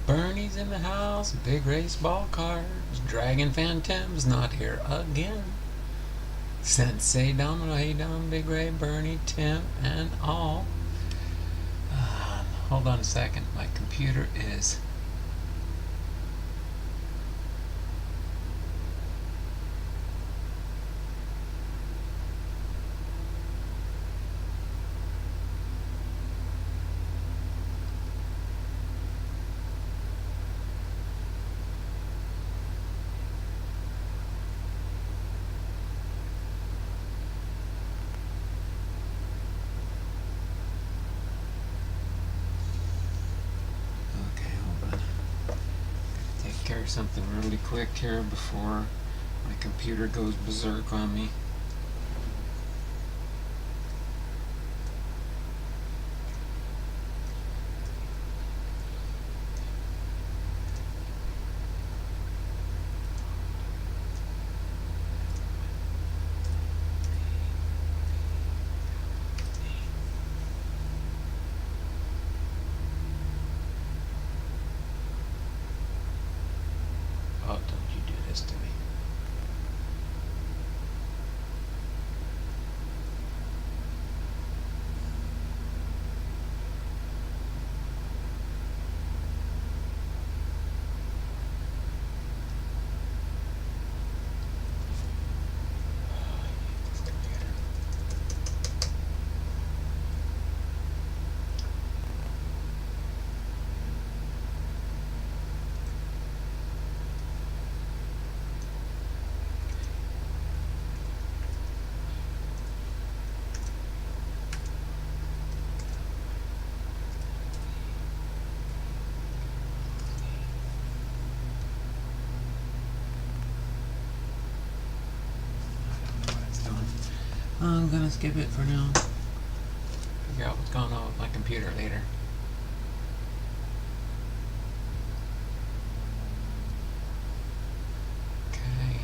Bernie's in the house, big race ball cars, Dragon Phantom's not here again. Sensei Domino, hey Dom, Big Ray, Bernie, Tim, and all. Hold on a second, my computer is... something really quick here before my computer goes berserk on me. Oh, don't you do this to me. I'm gonna skip it for now. Figure out what's going on with my computer later. Okay.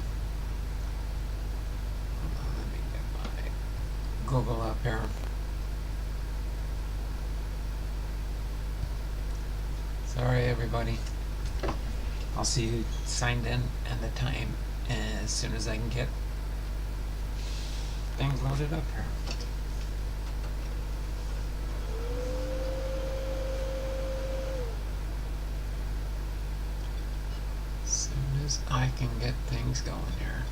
Hold on, let me get my Google up here. Sorry everybody. I'll see you signed in and the time as soon as I can get things loaded up here. As soon as I can get things going here.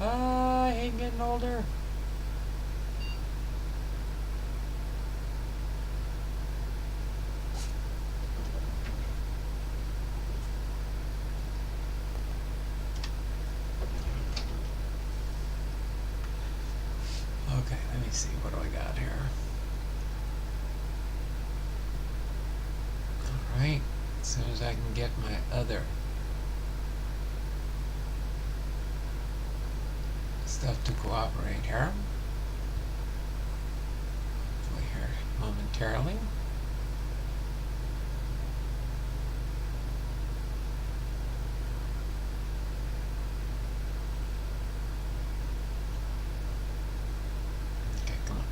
I hate getting older. Okay, let me see, what do I got here? Alright, as soon as I can get my other stuff to cooperate here. Hopefully here momentarily.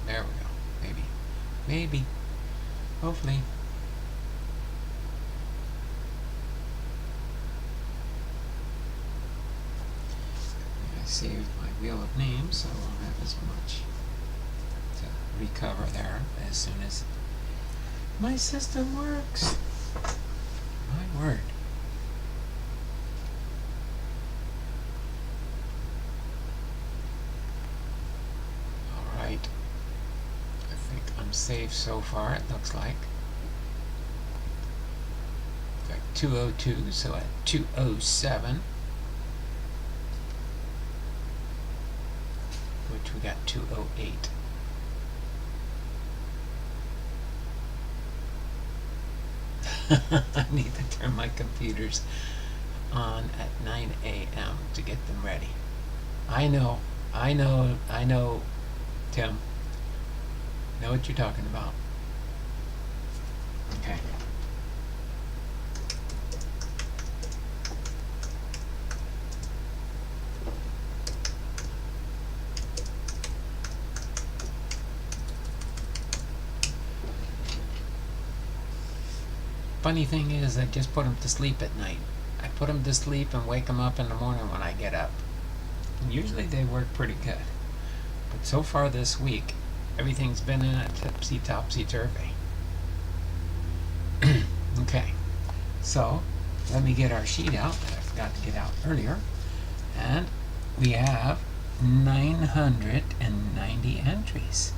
There we go. Maybe. Maybe. Hopefully. I saved my wheel of names, so I won't have as much to recover there as soon as my system works. My word. Alright. I'm safe so far, it looks like. Got 202, so at 207, which we got 208. I need to turn my computers on at 9 a.m. to get them ready. I know, Tim. Know what you're talking about. Okay. funny thing is, I just put them to sleep at night. I put them to sleep and wake them up in the morning when I get up. And usually they work pretty good. But so far this week, everything's been in a topsy-turvy. Okay, so let me get our sheet out that I forgot to get out earlier. And we have 990 entries.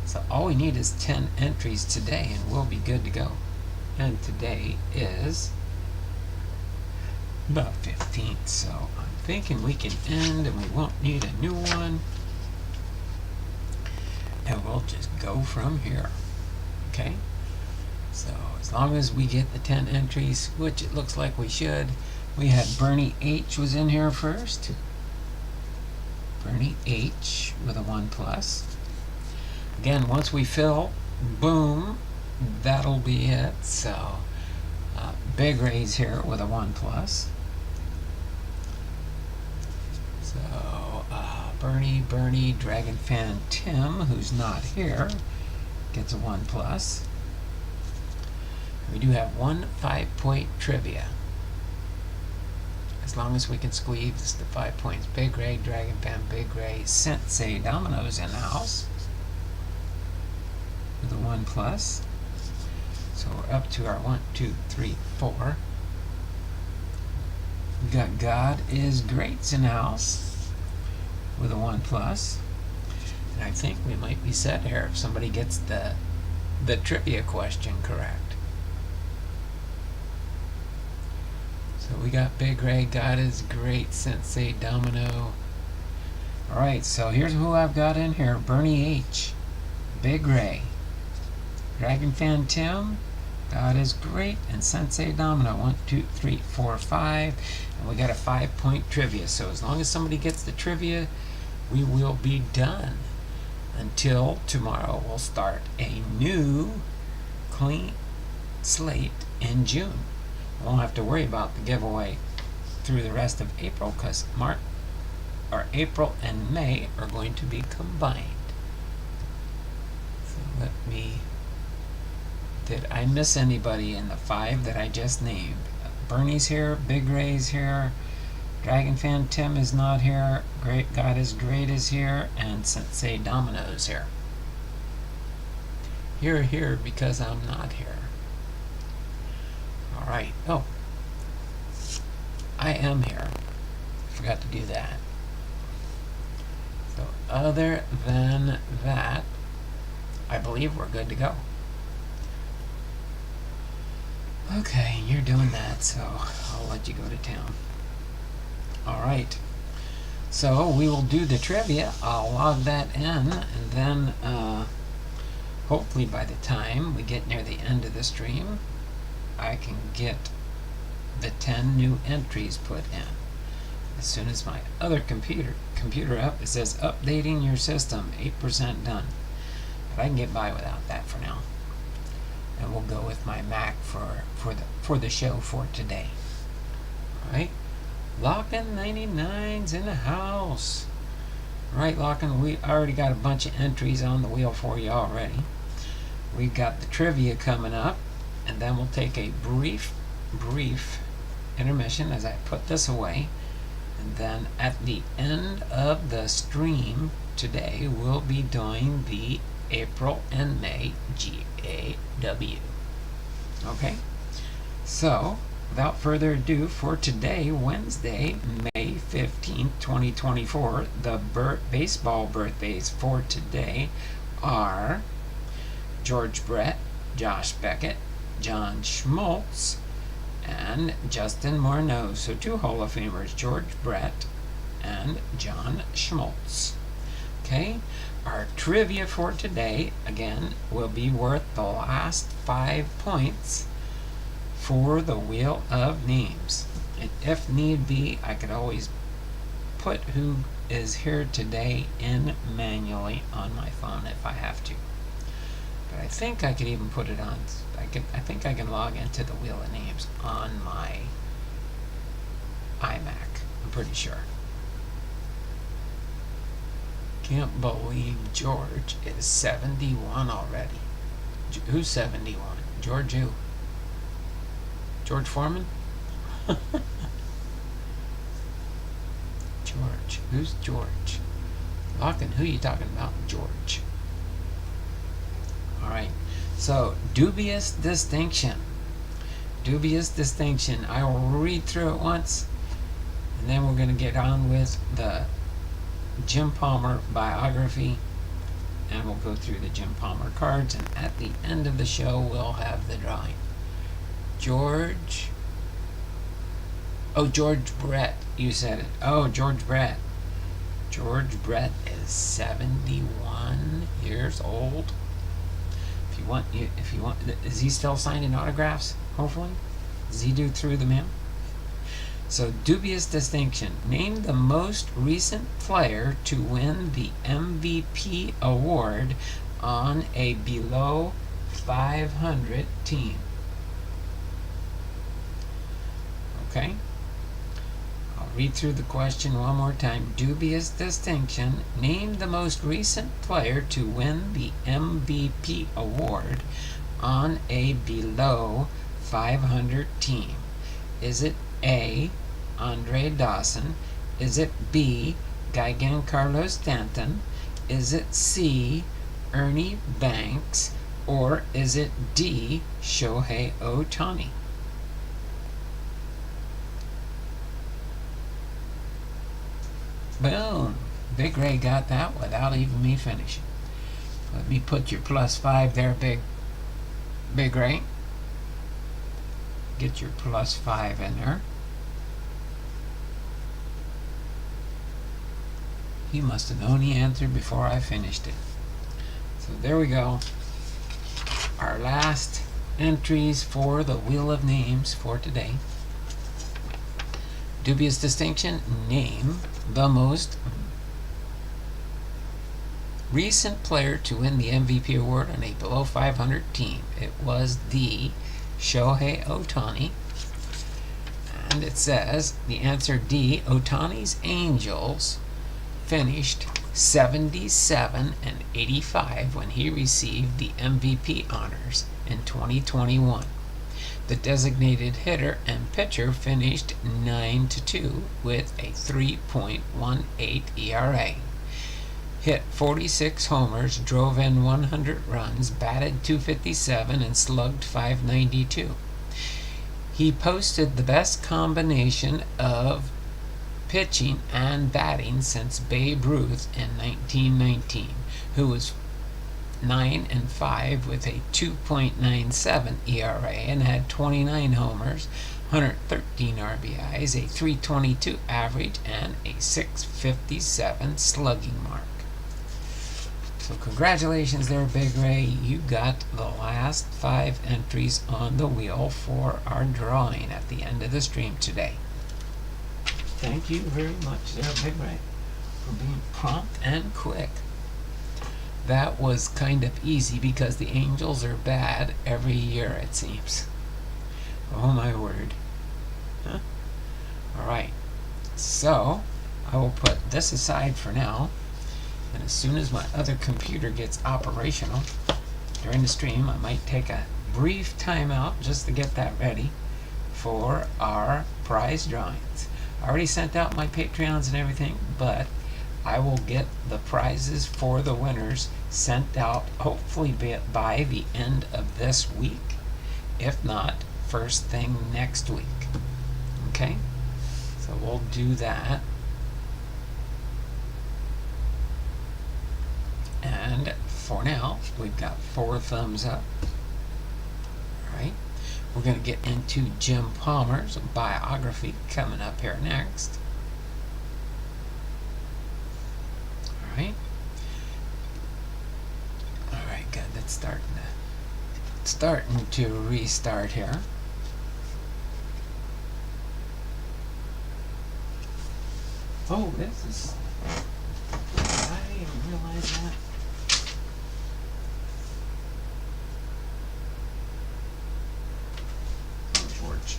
So all we need is 10 entries today and we'll be good to go. And today is the 15th, so I'm thinking we can end and we won't need a new one. And we'll just go from here. Okay? So as long as we get the 10 entries, which it looks like we should. We had Bernie H was in here first. Bernie H with a 1+. Again, once we fill, boom, that'll be it. So Big Ray's here with a 1+. So Bernie, Dragon Fan Tim, who's not here, gets a 1+. We do have one 5-point trivia. As long as we can squeeze the 5 points. Big Ray, Dragon Fan, Big Ray, Sensei Domino's in the house with a 1+. So we're up to our 1, 2, 3, 4. We got God is Great's in the house with a 1+. And I think we might be set here if somebody gets the trivia question correct. So we got Big Ray, God is Great, Sensei Domino. Alright, so here's who I've got in here. Bernie H, Big Ray, Dragon Fan Tim, God is Great, and Sensei Domino. 1, 2, 3, 4, 5. And we got a 5-point trivia. So as long as somebody gets the trivia, we will be done. Until tomorrow, we'll start a new clean slate in June. We won't have to worry about the giveaway through the rest of April because April and May are going to be combined. So let me... Did I miss anybody in the 5 that I just named? Bernie's here, Big Ray's here, Dragon Fan Tim is not here, Great God is Great is here, and Sensei Domino's here. You're here because I'm not here. Alright, oh, I am here. Forgot to do that. So other than that, I believe we're good to go. Okay, you're doing that, so I'll let you go to town. Alright, so we will do the trivia. I'll log that in, and then hopefully by the time we get near the end of the stream, I can get the 10 new entries put in. As soon as my other computer up, it says updating your system, 8% done. But I can get by without that for now. And we'll go with my Mac for the show for today. Alright. Lockin 99's in the house. Alright, Lockin, we already got a bunch of entries on the wheel for you already. We've got the trivia coming up. And then we'll take a brief intermission as I put this away. And then at the end of the stream today, we'll be doing the April and May GAW. Okay? So, without further ado, for today, Wednesday, May 15th, 2024, the baseball birthdays for today are George Brett, Josh Beckett, John Schmaltz, and Justin Morneau. So 2 Hall of Famers, George Brett and John Schmaltz. Okay, our trivia for today, again, will be worth the last 5 points for the Wheel of Names. And if need be, I could always put who is here today in manually on my phone if I have to. But I think I could even put it on. I think I can log into the Wheel of Names on my iMac. I'm pretty sure. Can't believe George is 71 already. Who's 71? George who? George Foreman? George. Who's George? Lockton, who are you talking about? George. Alright. So, dubious distinction. Dubious distinction. I will read through it once, and then we're going to get on with the Jim Palmer biography, and we'll go through the Jim Palmer cards, and at the end of the show we'll have the drawing. George Brett, you said it. Oh, George Brett. George Brett is 71 years old. If you want, is he still signing autographs? Hopefully, does he do through the mail? So, dubious distinction. Name the most recent player to win the MVP award on a below 500 team. Okay? I'll read through the question one more time. Dubious distinction. Name the most recent player to win the MVP award on a below 500 team. Is it A, Andre Dawson? Is it B, Giancarlo Stanton? Is it C, Ernie Banks? Or is it D, Shohei Ohtani? Boom! Big Ray got that without even me finishing. Let me put your +5 there, Big Ray. Get your +5 in there. He must have known the answer before I finished it. So there we go. Our last entries for the Wheel of Names for today. Dubious distinction. Name the most recent player to win the MVP award on a below 500 team. It was the Shohei Ohtani. And it says the answer D, Ohtani's Angels finished 77-85 when he received the MVP honors in 2021. The designated hitter and pitcher finished 9-2 with a 3.18 ERA. Hit 46 homers, drove in 100 runs, batted .257, and slugged .592. He posted the best combination of pitching and batting since Babe Ruth in 1919, who was 9-5 with a 2.97 ERA and had 29 homers, 113 RBIs, a 322 average, and a 657 slugging mark. So congratulations there, Big Ray. You got the last 5 entries on the wheel for our drawing at the end of the stream today. Thank you very much there, Big Ray, for being prompt and quick. That was kind of easy because the Angels are bad every year, it seems. Oh my word. Huh? Alright, so I will put this aside for now, and as soon as my other computer gets operational during the stream, I might take a brief timeout just to get that ready for our prize drawings. I already sent out my Patreons and everything, but I will get the prizes for the winners sent out hopefully by the end of this week. If not, first thing next week. Okay? So we'll do that. And for now, we've got 4 thumbs up. Alright. We're going to get into Jim Palmer's biography coming up here next. Alright, good. That's starting to restart here. Oh, this is... I didn't even realize that. Oh, George.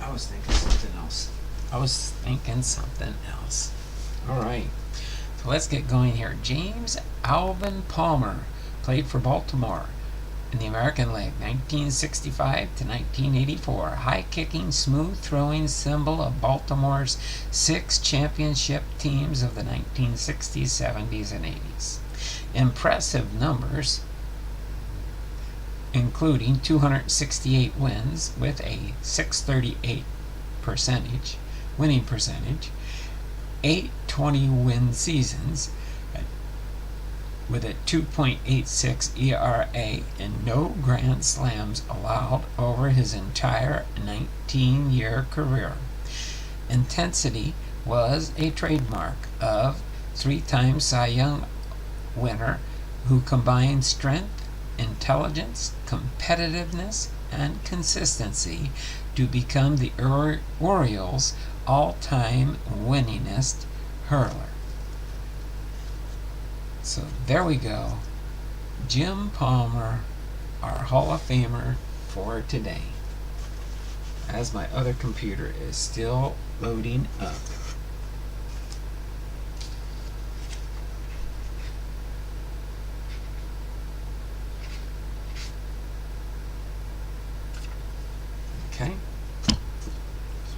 I was thinking something else. Alright. So let's get going here. James Alvin Palmer played for Baltimore. In the American League, 1965 to 1984, high-kicking, smooth-throwing symbol of Baltimore's 6 championship teams of the 1960s, 70s, and 80s. Impressive numbers, including 268 wins with a .638 winning percentage, 8 20-win seasons with a 2.86 ERA, and no grand slams allowed over his entire 19-year career. Intensity was a trademark of 3-time Cy Young winner who combined strength, intelligence, competitiveness, and consistency to become the Orioles' all-time winningest hurler. So there we go. Jim Palmer, our Hall of Famer for today. As my other computer is still loading up. Okay. Just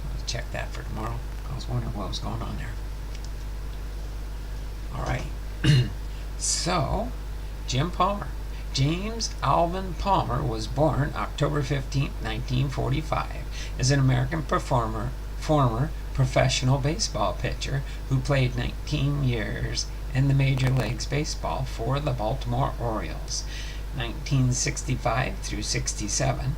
want to check that for tomorrow. I was wondering what was going on there. All right. So, Jim Palmer. James Alvin Palmer was born October 15, 1945, is an American former professional baseball pitcher who played 19 years in the Major Leagues Baseball for the Baltimore Orioles, 1965 through 67,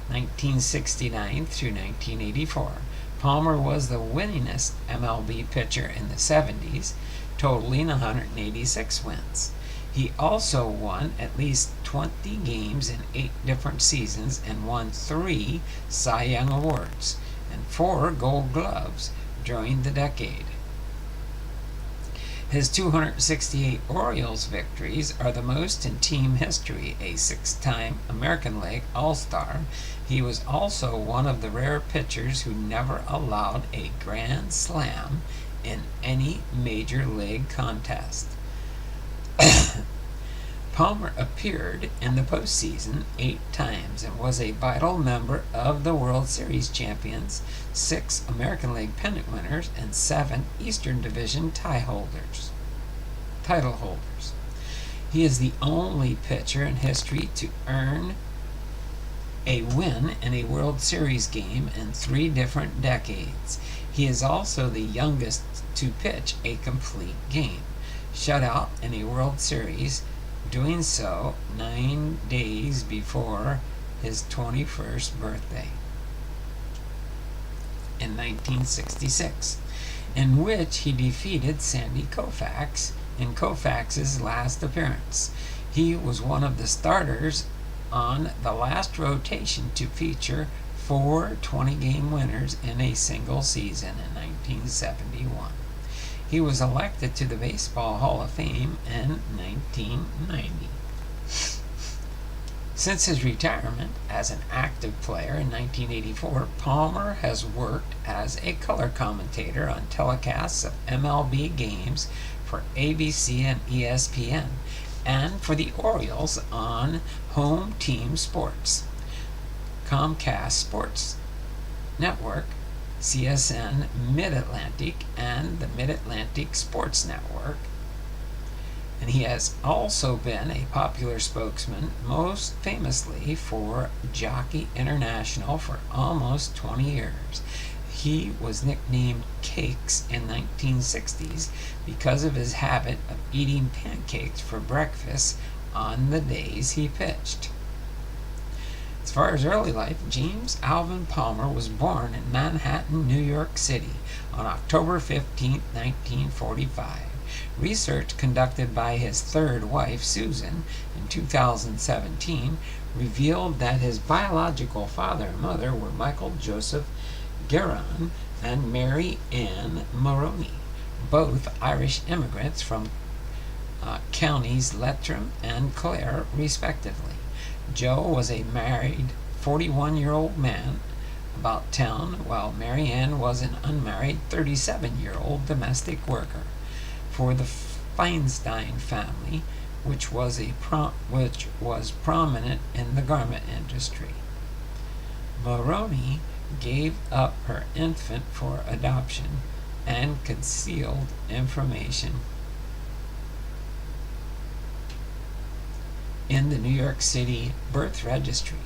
1969 through 1984. Palmer was the winningest MLB pitcher in the 70s, totaling 186 wins. He also won at least 20 games in 8 different seasons and won 3 Cy Young Awards and 4 Gold Gloves during the decade. His 268 Orioles victories are the most in team history, a 6-time American League All-Star. He was also one of the rare pitchers who never allowed a grand slam in any major league contest. Palmer appeared in the postseason 8 times and was a vital member of the World Series champions, 6 American League pennant winners, and 7 Eastern Division title holders. He is the only pitcher in history to earn a win in a World Series game in 3 different decades. He is also the youngest to pitch a complete game, shutout in a World Series, doing so 9 days before his 21st birthday in 1966, in which he defeated Sandy Koufax in Koufax's last appearance. He was one of the starters on the last rotation to feature 4 20-game winners in a single season in 1971. He was elected to the Baseball Hall of Fame in 1990. Since his retirement as an active player in 1984, Palmer has worked as a color commentator on telecasts of MLB games for ABC and ESPN, and for the Orioles on Home Team Sports, Comcast Sports Network, CSN Mid-Atlantic, and the Mid-Atlantic Sports Network. And he has also been a popular spokesman, most famously for Jockey International for almost 20 years. He was nicknamed Cakes in 1960s because of his habit of eating pancakes for breakfast on the days he pitched. As far as early life, James Alvin Palmer was born in Manhattan, New York City on October 15, 1945. Research conducted by his third wife, Susan, in 2017 revealed that his biological father and mother were Michael Joseph Guerin and Mary Ann Maroney, both Irish immigrants from counties Leitrim and Clare, respectively. Joe was a married 41-year-old man about town, while Mary Ann was an unmarried 37-year-old domestic worker. For the Feinstein family, which was prominent in the garment industry. Maroney gave up her infant for adoption and concealed information in the New York City birth registry,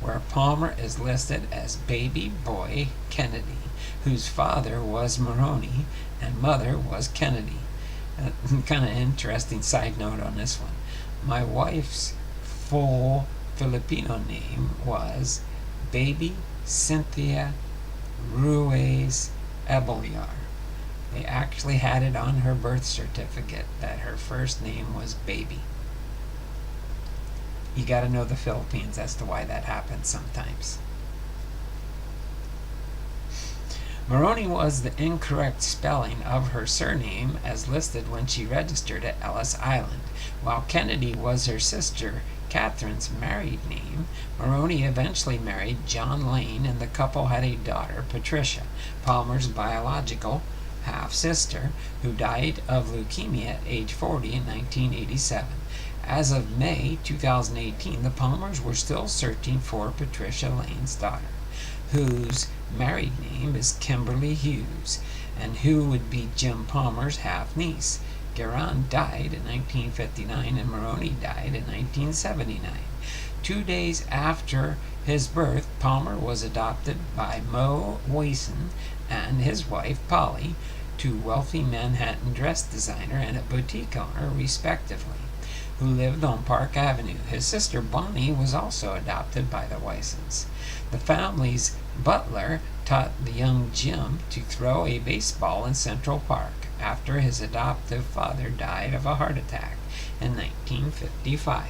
where Palmer is listed as baby boy Kennedy, whose father was Maroney and mother was Kennedy. Kind of interesting side note on this one. My wife's full Filipino name was Baby Cynthia Ruiz Abellar. They actually had it on her birth certificate that her first name was Baby. You got to know the Philippines as to why that happens sometimes. Maroney was the incorrect spelling of her surname as listed when she registered at Ellis Island. While Kennedy was her sister Catherine's married name, Maroney eventually married John Lane, and the couple had a daughter, Patricia, Palmer's biological half-sister, who died of leukemia at age 40 in 1987. As of May 2018, the Palmers were still searching for Patricia Lane's daughter, whose married name is Kimberly Hughes, and who would be Jim Palmer's half-niece. Guerin died in 1959 and Maroney died in 1979. 2 days after his birth, Palmer was adopted by Mo Wason and his wife Polly, two wealthy Manhattan dress designer and a boutique owner, respectively, who lived on Park Avenue. His sister Bonnie was also adopted by the Weissons. The family's butler taught the young Jim to throw a baseball in Central Park after his adoptive father died of a heart attack in 1955.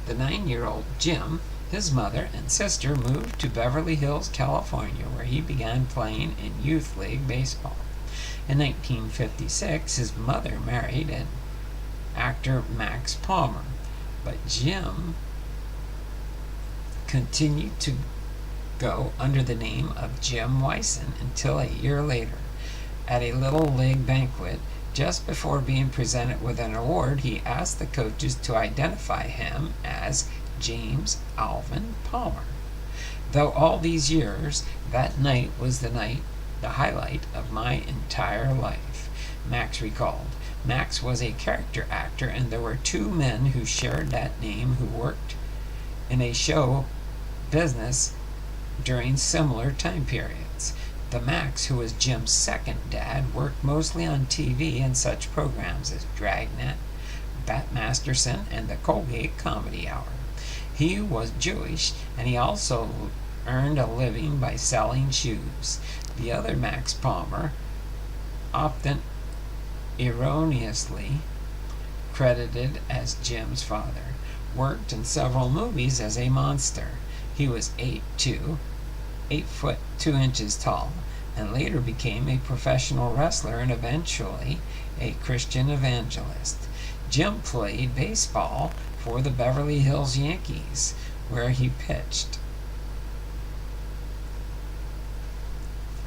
The 9-year-old Jim, his mother, and sister moved to Beverly Hills, California, where he began playing in youth league baseball. In 1956, his mother married an actor Max Palmer, but Jim continued to go under the name of Jim Wyson until a year later. At a Little League banquet, just before being presented with an award, he asked the coaches to identify him as James Alvin Palmer. Though all these years, that night was the highlight of my entire life, Max recalled. Max was a character actor, and there were two men who shared that name who worked in a show business during similar time periods. The Max, who was Jim's second dad, worked mostly on TV in such programs as Dragnet, Bat Masterson, and the Colgate Comedy Hour. He was Jewish, and he also earned a living by selling shoes. The other Max Palmer, often erroneously credited as Jim's father, worked in several movies as a monster. He was 8'2", 8 foot 2 inches tall, and later became a professional wrestler and eventually a Christian evangelist. Jim played baseball for the Beverly Hills Yankees, where he pitched,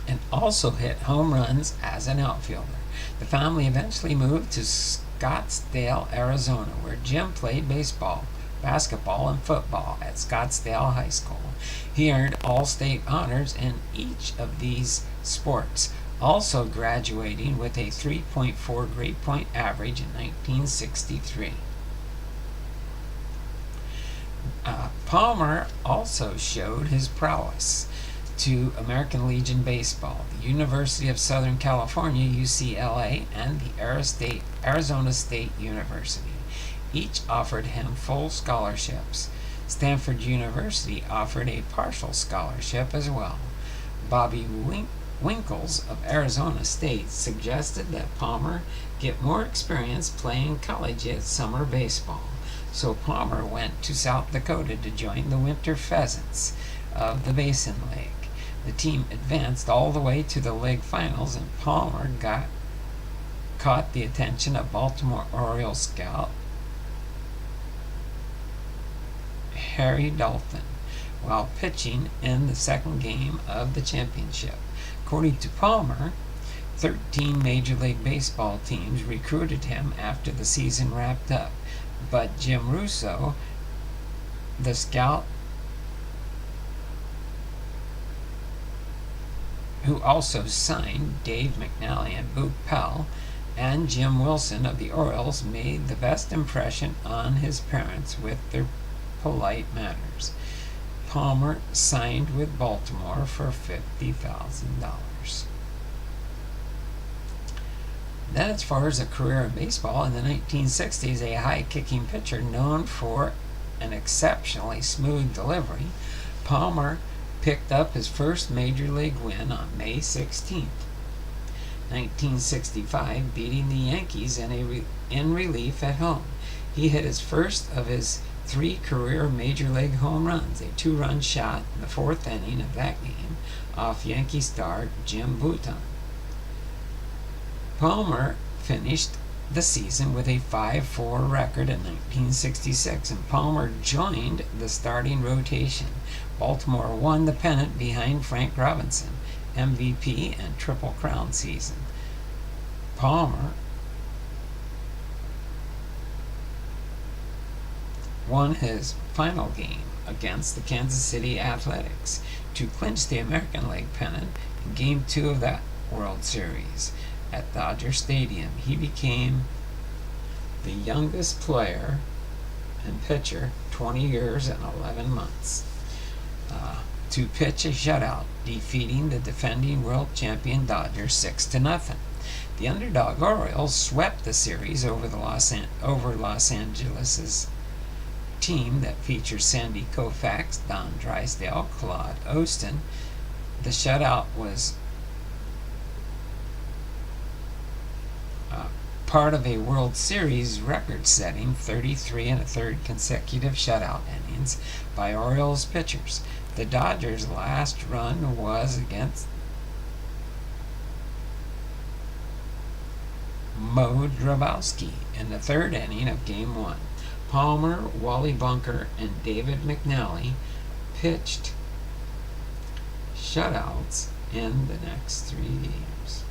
and also hit home runs as an outfielder. The family eventually moved to Scottsdale, Arizona, where Jim played baseball, basketball, and football at Scottsdale High School. He earned all-state honors in each of these sports, also graduating with a 3.4 grade point average in 1963. Palmer also showed his prowess to American Legion Baseball, the University of Southern California, UCLA, and the Arizona State University. Each offered him full scholarships. Stanford University offered a partial scholarship as well. Bobby Winkles of Arizona State suggested that Palmer get more experience playing collegiate summer baseball, so Palmer went to South Dakota to join the Winter Pheasants of the Basin League. The team advanced all the way to the league finals, and Palmer caught the attention of Baltimore Orioles scout Harry Dalton while pitching in the second game of the championship. According to Palmer, 13 Major League Baseball teams recruited him after the season wrapped up, but Jim Russo, the scout who also signed Dave McNally and Boog Powell, and Jim Wilson of the Orioles, made the best impression on his parents with their polite manners. Palmer signed with Baltimore for $50,000. Then, as far as a career in baseball, in the 1960s, a high-kicking pitcher known for an exceptionally smooth delivery, Palmer picked up his first major league win on May 16, 1965, beating the Yankees in relief at home. He hit his first of his 3 career major league home runs, a 2-run shot in the 4th inning of that game off Yankee star Jim Bouton. Palmer finished the season with a 5-4 record in 1966, and Palmer joined the starting rotation. Baltimore won the pennant behind Frank Robinson, MVP and Triple Crown season. Palmer won his final game against the Kansas City Athletics to clinch the American League pennant in Game 2 of that World Series at Dodger Stadium. He became the youngest player and pitcher, 20 years and 11 months, to pitch a shutout, defeating the defending world champion Dodgers 6-0. The underdog Orioles swept the series over Los Angeles' team that features Sandy Koufax, Don Drysdale, Claude Ostin. The shutout was part of a World Series record-setting 33 1/3 consecutive shutout innings by Orioles pitchers. The Dodgers' last run was against Mo Drabowski in the 3rd inning of Game 1. Palmer, Wally Bunker, and David McNally pitched shutouts in the next 3 games.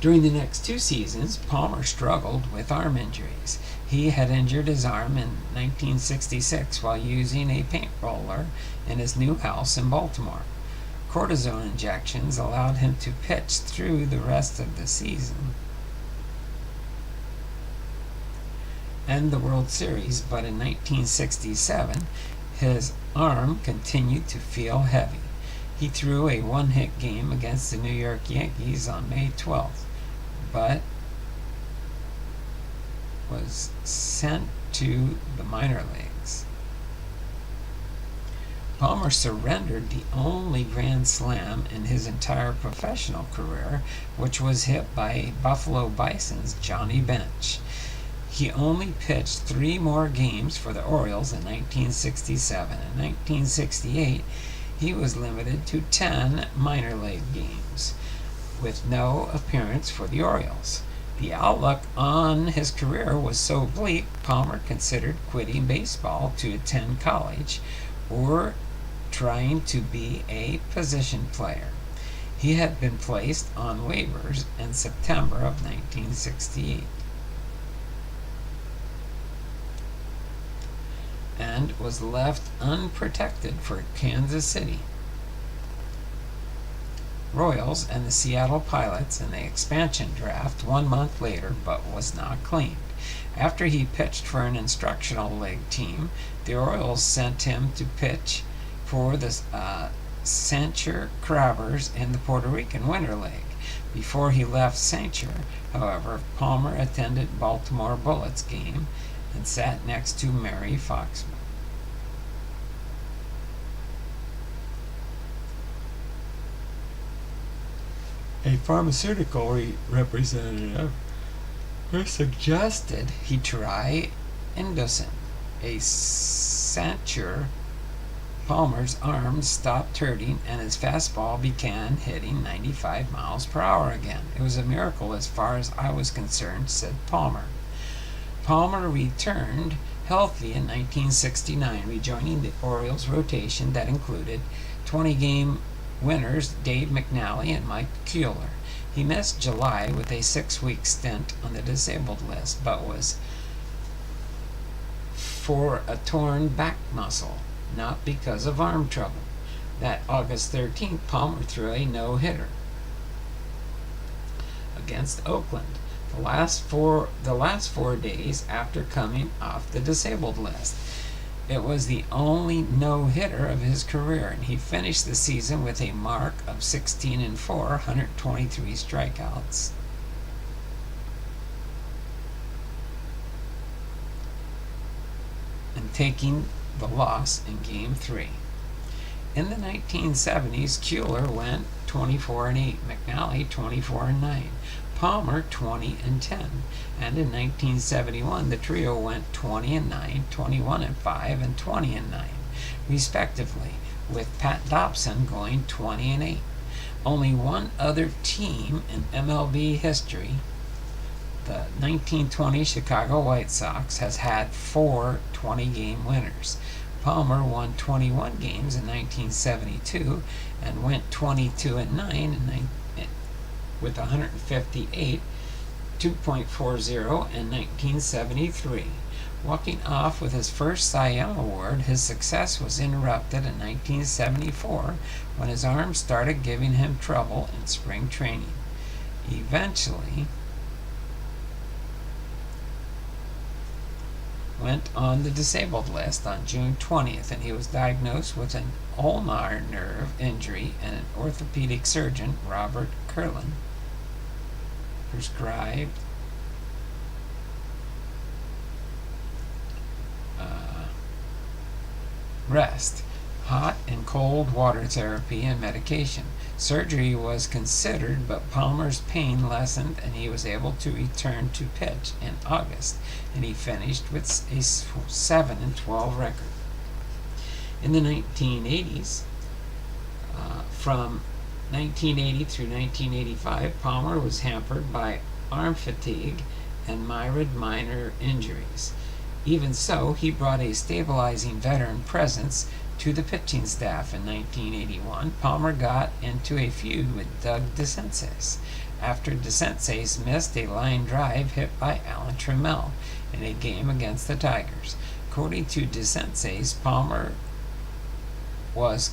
During the next 2 seasons, Palmer struggled with arm injuries. He had injured his arm in 1966 while using a paint roller in his new house in Baltimore. Cortisone injections allowed him to pitch through the rest of the season and the World Series, but in 1967, his arm continued to feel heavy. He threw a 1-hit game against the New York Yankees on May 12th, but was sent to the minor leagues. Palmer surrendered the only grand slam in his entire professional career, which was hit by Buffalo Bison's Johnny Bench. He only pitched 3 more games for the Orioles in 1967. In 1968, he was limited to 10 minor league games, with no appearance for the Orioles. The outlook on his career was so bleak, Palmer considered quitting baseball to attend college or trying to be a position player. He had been placed on waivers in September of 1968 and was left unprotected for Kansas City Royals and the Seattle Pilots in the expansion draft 1 month later, but was not claimed. After he pitched for an instructional league team, the Orioles sent him to pitch for the Sancher Crabbers in the Puerto Rican Winter League. Before he left Sancher, however, Palmer attended Baltimore Bullets game and sat next to Mary Foxman. A pharmaceutical representative who suggested he try Indocin. A Sancher, Palmer's arm stopped hurting and his fastball began hitting 95 miles per hour again. It was a miracle as far as I was concerned, said Palmer. Palmer returned healthy in 1969, rejoining the Orioles rotation that included 20-game winners Dave McNally and Mike Keeler. He missed July with a 6-week stint on the disabled list, but was for a torn back muscle, not because of arm trouble. That August 13th, Palmer threw a no-hitter against Oakland, the last four days after coming off the disabled list. It was the only no-hitter of his career, and he finished the season with a mark of 16-4, 123 strikeouts. And taking the loss in Game 3. In the 1970s, Keeler went 24-8, McNally 24-9, Palmer 20-10, and in 1971 the trio went 20-9, 21-5, and 20-9, respectively, with Pat Dobson going 20-8. Only one other team in MLB history, the 1920 Chicago White Sox, has had 4 20-game winners. Palmer won 21 games in 1972 and went 22-9 with 158, 2.40 in 1973. Walking off with his first Cy Young Award, his success was interrupted in 1974 when his arm started giving him trouble in spring training. Eventually went on the disabled list on June 20th, and he was diagnosed with an ulnar nerve injury, and an orthopedic surgeon, Robert Curlin, prescribed rest, hot and cold water therapy, and medication. Surgery was considered, but Palmer's pain lessened and he was able to return to pitch in August, and he finished with a 7-12 record. In the 1980s, from 1980 through 1985, Palmer was hampered by arm fatigue and myriad minor injuries. Even so, he brought a stabilizing veteran presence to the pitching staff. In 1981, Palmer got into a feud with Doug DeCinces after DeCinces missed a line drive hit by Alan Trammell in a game against the Tigers. According to DeCinces, Palmer was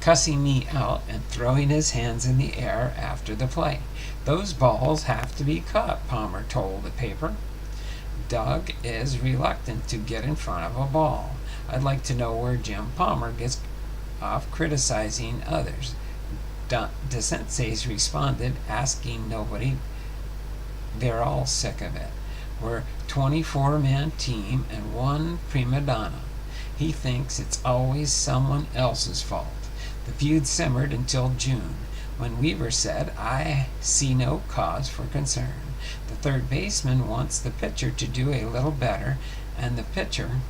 cussing me out and throwing his hands in the air after the play. Those balls have to be caught, Palmer told the paper. Doug is reluctant to get in front of a ball. I'd like to know where Jim Palmer gets off criticizing others. DeCinces responded, asking nobody. They're all sick of it. We're a 24-man team and one prima donna. He thinks it's always someone else's fault. The feud simmered until June, when Weaver said, I see no cause for concern. The third baseman wants the pitcher to do a little better, and the pitcher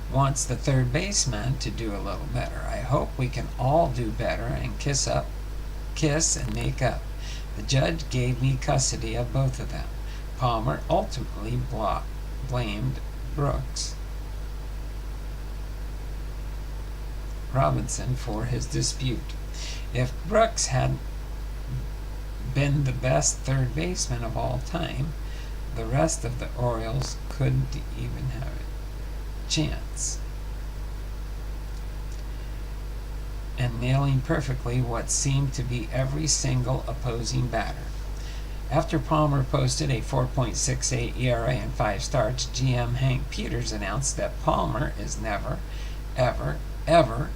wants the third baseman to do a little better. I hope we can all do better and kiss and make up. The judge gave me custody of both of them. Palmer ultimately blamed Brooks Robinson for his dispute. If Brooks had been the best third baseman of all time, the rest of the Orioles couldn't even have a chance. And nailing perfectly what seemed to be every single opposing batter. After Palmer posted a 4.68 ERA in 5 starts, GM Hank Peters announced that Palmer is never, ever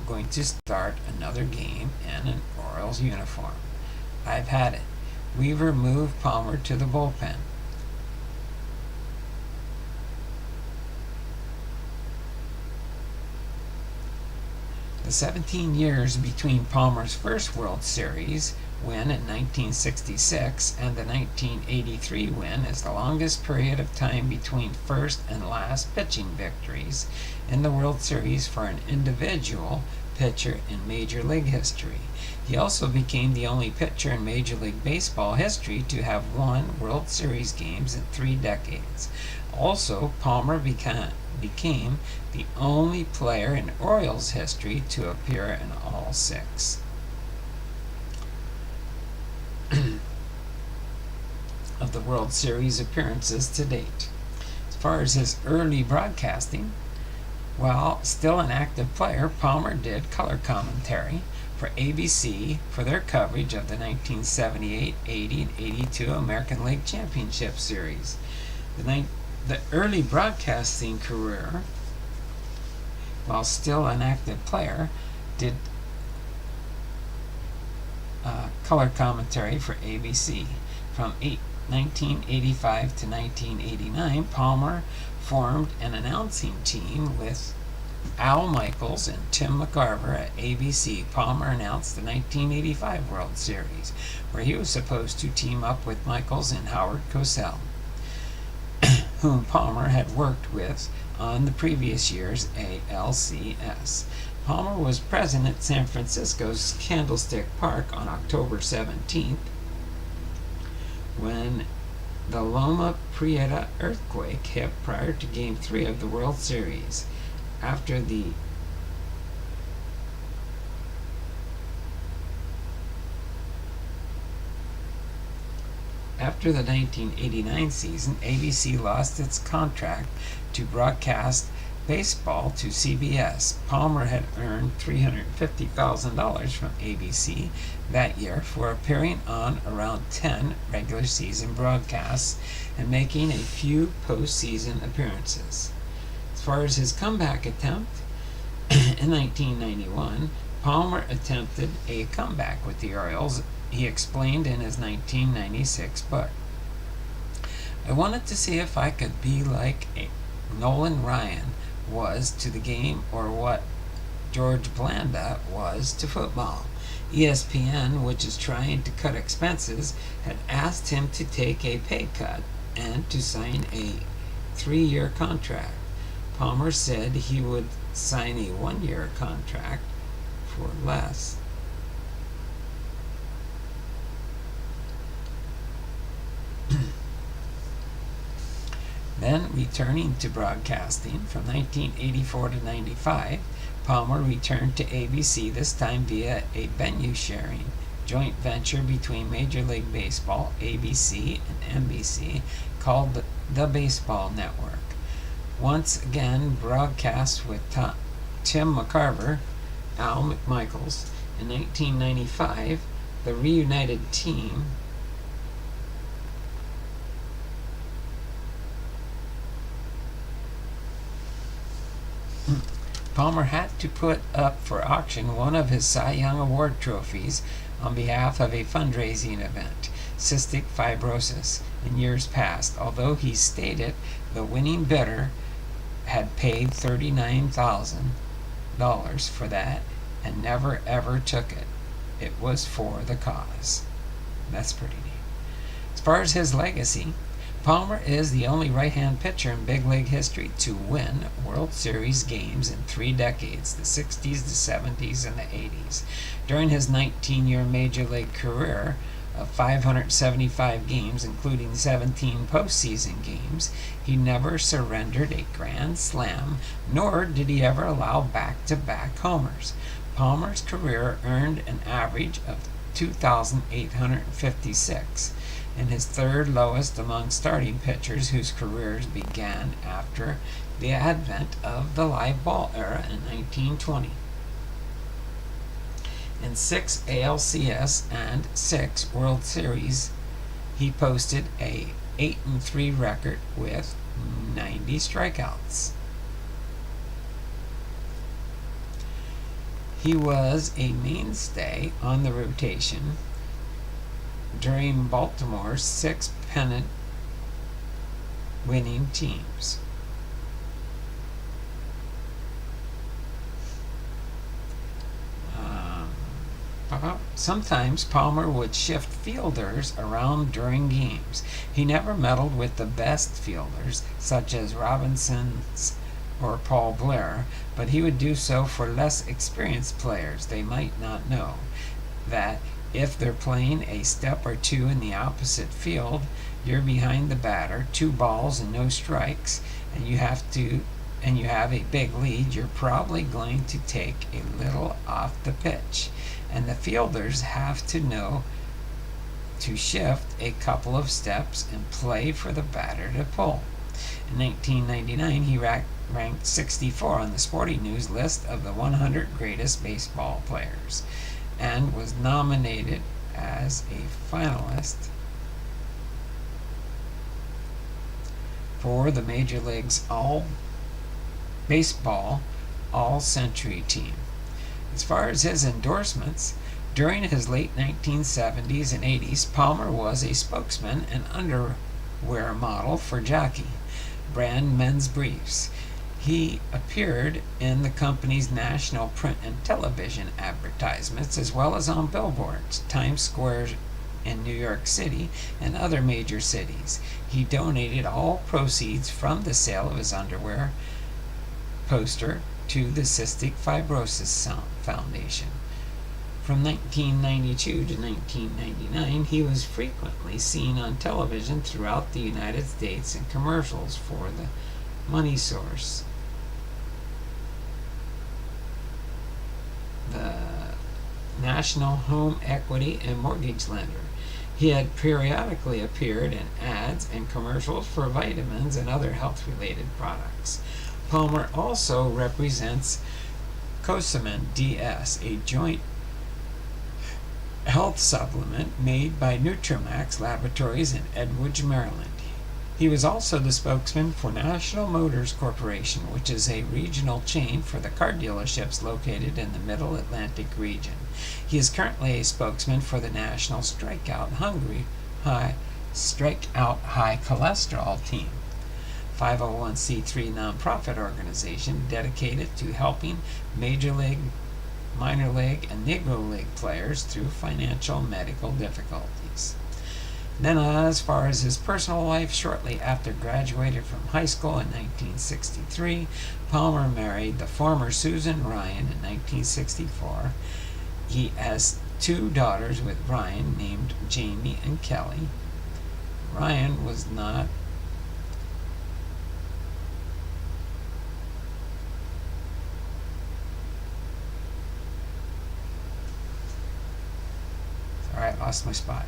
going to start another game in an Orioles uniform. I've had it. Weaver moved Palmer to the bullpen. The 17 years between Palmer's first World Series win in 1966 and the 1983 win is the longest period of time between first and last pitching victories in the World Series for an individual pitcher in Major League history. He also became the only pitcher in Major League Baseball history to have won World Series games in 3 decades. Also, Palmer became the only player in Orioles history to appear in all 6. of the World Series appearances to date. As far as his early broadcasting, while still an active player, Palmer did color commentary for ABC for their coverage of the 1978, 80, and 82 American League Championship Series. The early broadcasting career, while still an active player, did color commentary for ABC. From 1985 to 1989, Palmer formed an announcing team with Al Michaels and Tim McCarver at ABC. Palmer announced the 1985 World Series, where he was supposed to team up with Michaels and Howard Cosell, whom Palmer had worked with on the previous year's ALCS. Palmer was present at San Francisco's Candlestick Park on October 17th when the Loma Prieta earthquake hit prior to Game 3 of the World Series. After the After the 1989 season, ABC lost its contract to broadcast baseball to CBS. Palmer had earned $350,000 from ABC that year for appearing on around 10 regular season broadcasts and making a few postseason appearances. As far as his comeback attempt, in 1991, Palmer attempted a comeback with the Orioles. He explained in his 1996 book, "I wanted to see if I could be like Nolan Ryan was to the game or what George Blanda was to football." ESPN, which is trying to cut expenses, had asked him to take a pay cut and to sign a 3-year contract. Palmer said he would sign a 1-year contract for less. Then, returning to broadcasting from 1984 to 95, Palmer returned to ABC, this time via a venue-sharing joint venture between Major League Baseball, ABC, and NBC, called the Baseball Network. Once again, broadcast with Tim McCarver, Al Michaels. In 1995, the reunited team Palmer had to put up for auction one of his Cy Young Award trophies on behalf of a fundraising event, cystic fibrosis, in years past, although he stated the winning bidder had paid $39,000 for that and never ever took it. It was for the cause. That's pretty neat. As far as his legacy, Palmer is the only right-hand pitcher in big league history to win World Series games in 3 decades, the 60s, the 70s, and the 80s. During his 19-year major league career of 575 games, including 17 postseason games, he never surrendered a grand slam, nor did he ever allow back-to-back homers. Palmer's career earned an average of 2,856. and his third lowest among starting pitchers whose careers began after the advent of the live ball era in 1920. In 6 ALCS and 6 World Series, he posted a 8-3 record with 90 strikeouts. He was a mainstay on the rotation during Baltimore's 6 pennant-winning teams. Sometimes Palmer would shift fielders around during games. He never meddled with the best fielders, such as Robinson's or Paul Blair, but he would do so for less experienced players. They might not know that if they're playing a step or two in the opposite field, you're behind the batter, 2 balls and no strikes, and you have a big lead, you're probably going to take a little off the pitch. And the fielders have to know to shift a couple of steps and play for the batter to pull. In 1999, he ranked 64 on the Sporting News list of the 100 greatest baseball players and was nominated as a finalist for the Major League's All-Baseball All-Century team. As far as his endorsements, during his late 1970s and 80s, Palmer was a spokesman and underwear model for Jockey brand men's briefs. He appeared in the company's national print and television advertisements, as well as on billboards, Times Square in New York City, and other major cities. He donated all proceeds from the sale of his underwear poster to the Cystic Fibrosis Foundation. From 1992 to 1999, he was frequently seen on television throughout the United States in commercials for the money source, the National Home Equity and Mortgage Lender. He had periodically appeared in ads and commercials for vitamins and other health-related products. Palmer also represents Cosamin DS, a joint health supplement made by Nutramax Laboratories in Edwards, Maryland. He was also the spokesman for National Motors Corporation, which is a regional chain for the car dealerships located in the Middle Atlantic region. He is currently a spokesman for the National Strikeout High Cholesterol Team, 501c3 nonprofit organization dedicated to helping Major League, Minor League, and Negro League players through financial and medical difficulties. Then, as far as his personal life, shortly after graduating from high school in 1963, Palmer married the former Susan Ryan in 1964. He has two daughters with Ryan named Jamie and Kelly. Ryan was not Alright, lost my spot.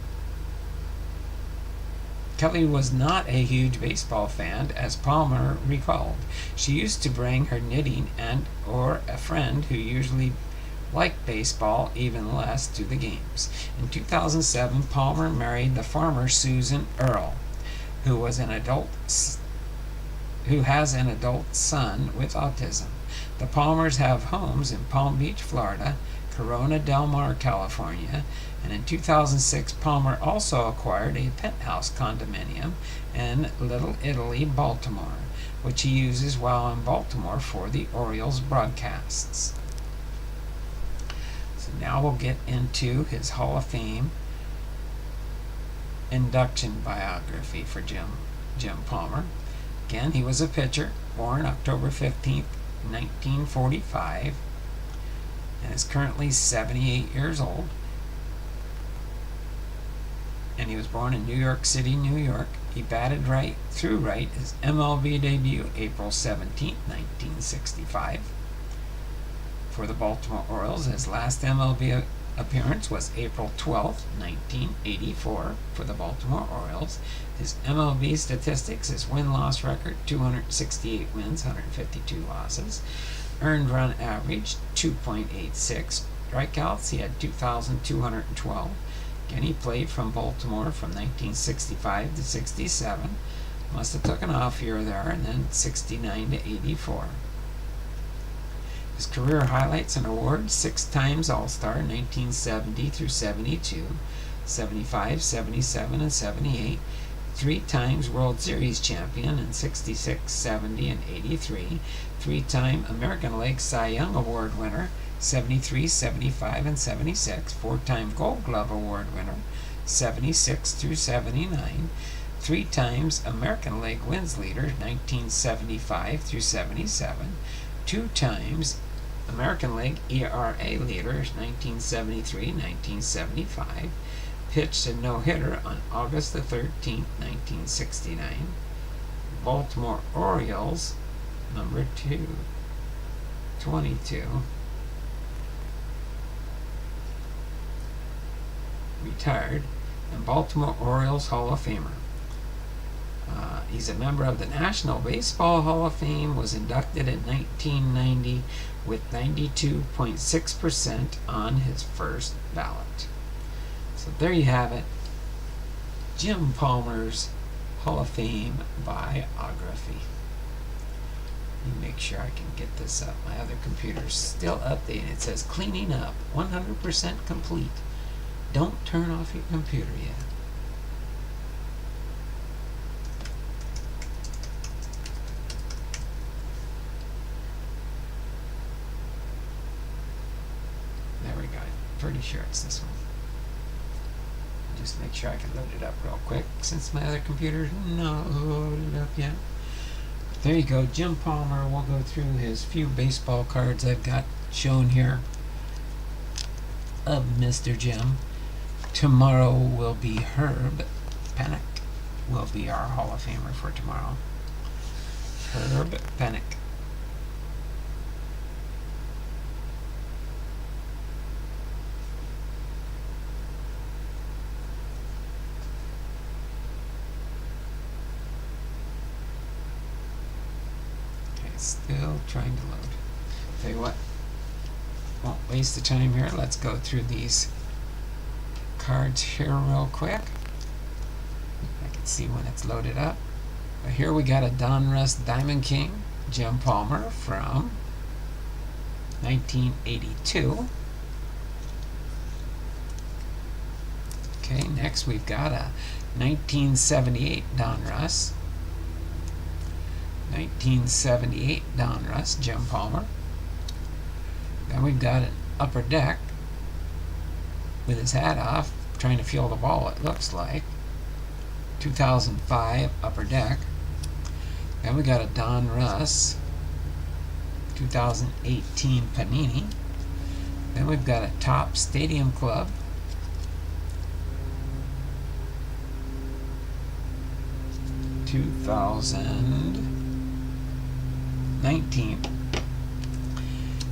Kelly was not a huge baseball fan, as Palmer recalled. She used to bring her knitting and or a friend who usually liked baseball even less to the games. In 2007, Palmer married the farmer Susan Earle, who has an adult son with autism. The Palmers have homes in Palm Beach, Florida, Corona del Mar, California, and in 2006, Palmer also acquired a penthouse condominium in Little Italy, Baltimore, which he uses while in Baltimore for the Orioles broadcasts. So now we'll get into his Hall of Fame induction biography for Jim Palmer. Again, he was a pitcher, born October 15th, 1945, and is currently 78 years old. And he was born in New York City, New York. He batted right through right, his MLB debut April 17, 1965. For the Baltimore Orioles, his last MLB appearance was April 12, 1984 for the Baltimore Orioles. His MLB statistics, his win-loss record, 268 wins, 152 losses. Earned run average, 2.86. Strikeouts, he had 2,212. Again, he played from Baltimore from 1965 to 67. Must have took an off year there, and then 69 to 84. His career highlights and awards: 6 times All-Star, 1970 through 72, 75, 77, and 78. 3 times World Series champion in 66, 70, and 83. 3-time American League Cy Young Award winner, 73, 75, and 76. 4-time Gold Glove Award winner, 76 through 79. 3 times American League wins leader, 1975 through 77. 2 times American League ERA leader, 1973, 1975. Pitched a no-hitter on August the 13th, 1969. Baltimore Orioles, number 22. Retired and Baltimore Orioles Hall of Famer. He's a member of the National Baseball Hall of Fame, was inducted in 1990 with 92.6% on his first ballot. So there you have it. Jim Palmer's Hall of Fame biography. Let me make sure I can get this up. My other computer's still updating. It says cleaning up, 100% complete. Don't turn off your computer yet. There we go. I'm pretty sure it's this one. Just make sure I can load it up real quick since my other computer's not loaded up yet. There you go, Jim Palmer. We'll go through his few baseball cards I've got shown here of Mr. Jim. Tomorrow will be Herb Pennock, will be our Hall of Famer for tomorrow. Herb Pennock. Still trying to load. Tell you what, won't waste the time here. Let's go through these cards here real quick. I can see when it's loaded up. But here we got a Donruss Diamond King, Jim Palmer from 1982. Okay, next we've got a 1978 Donruss. 1978 Donruss, Jim Palmer. Then we've got an Upper Deck with his hat off, trying to feel the ball, it looks like. 2005 Upper Deck. Then we got a Donruss 2018 Panini. Then we've got a Top Stadium Club. (2019).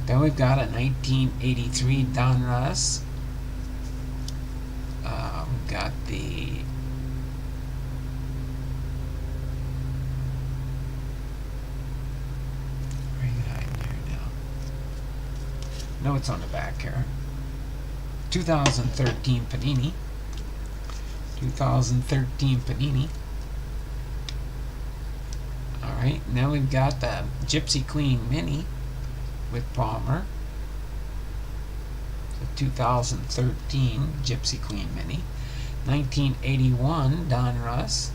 Then we've got a 1983 Donruss. We've got the where are you hiding here now? No, it's on the back here. 2013 Panini. 2013 Panini. Alright, now we've got the Gypsy Queen Mini with Palmer. The 2013 Gypsy Queen Mini. 1981 Donruss.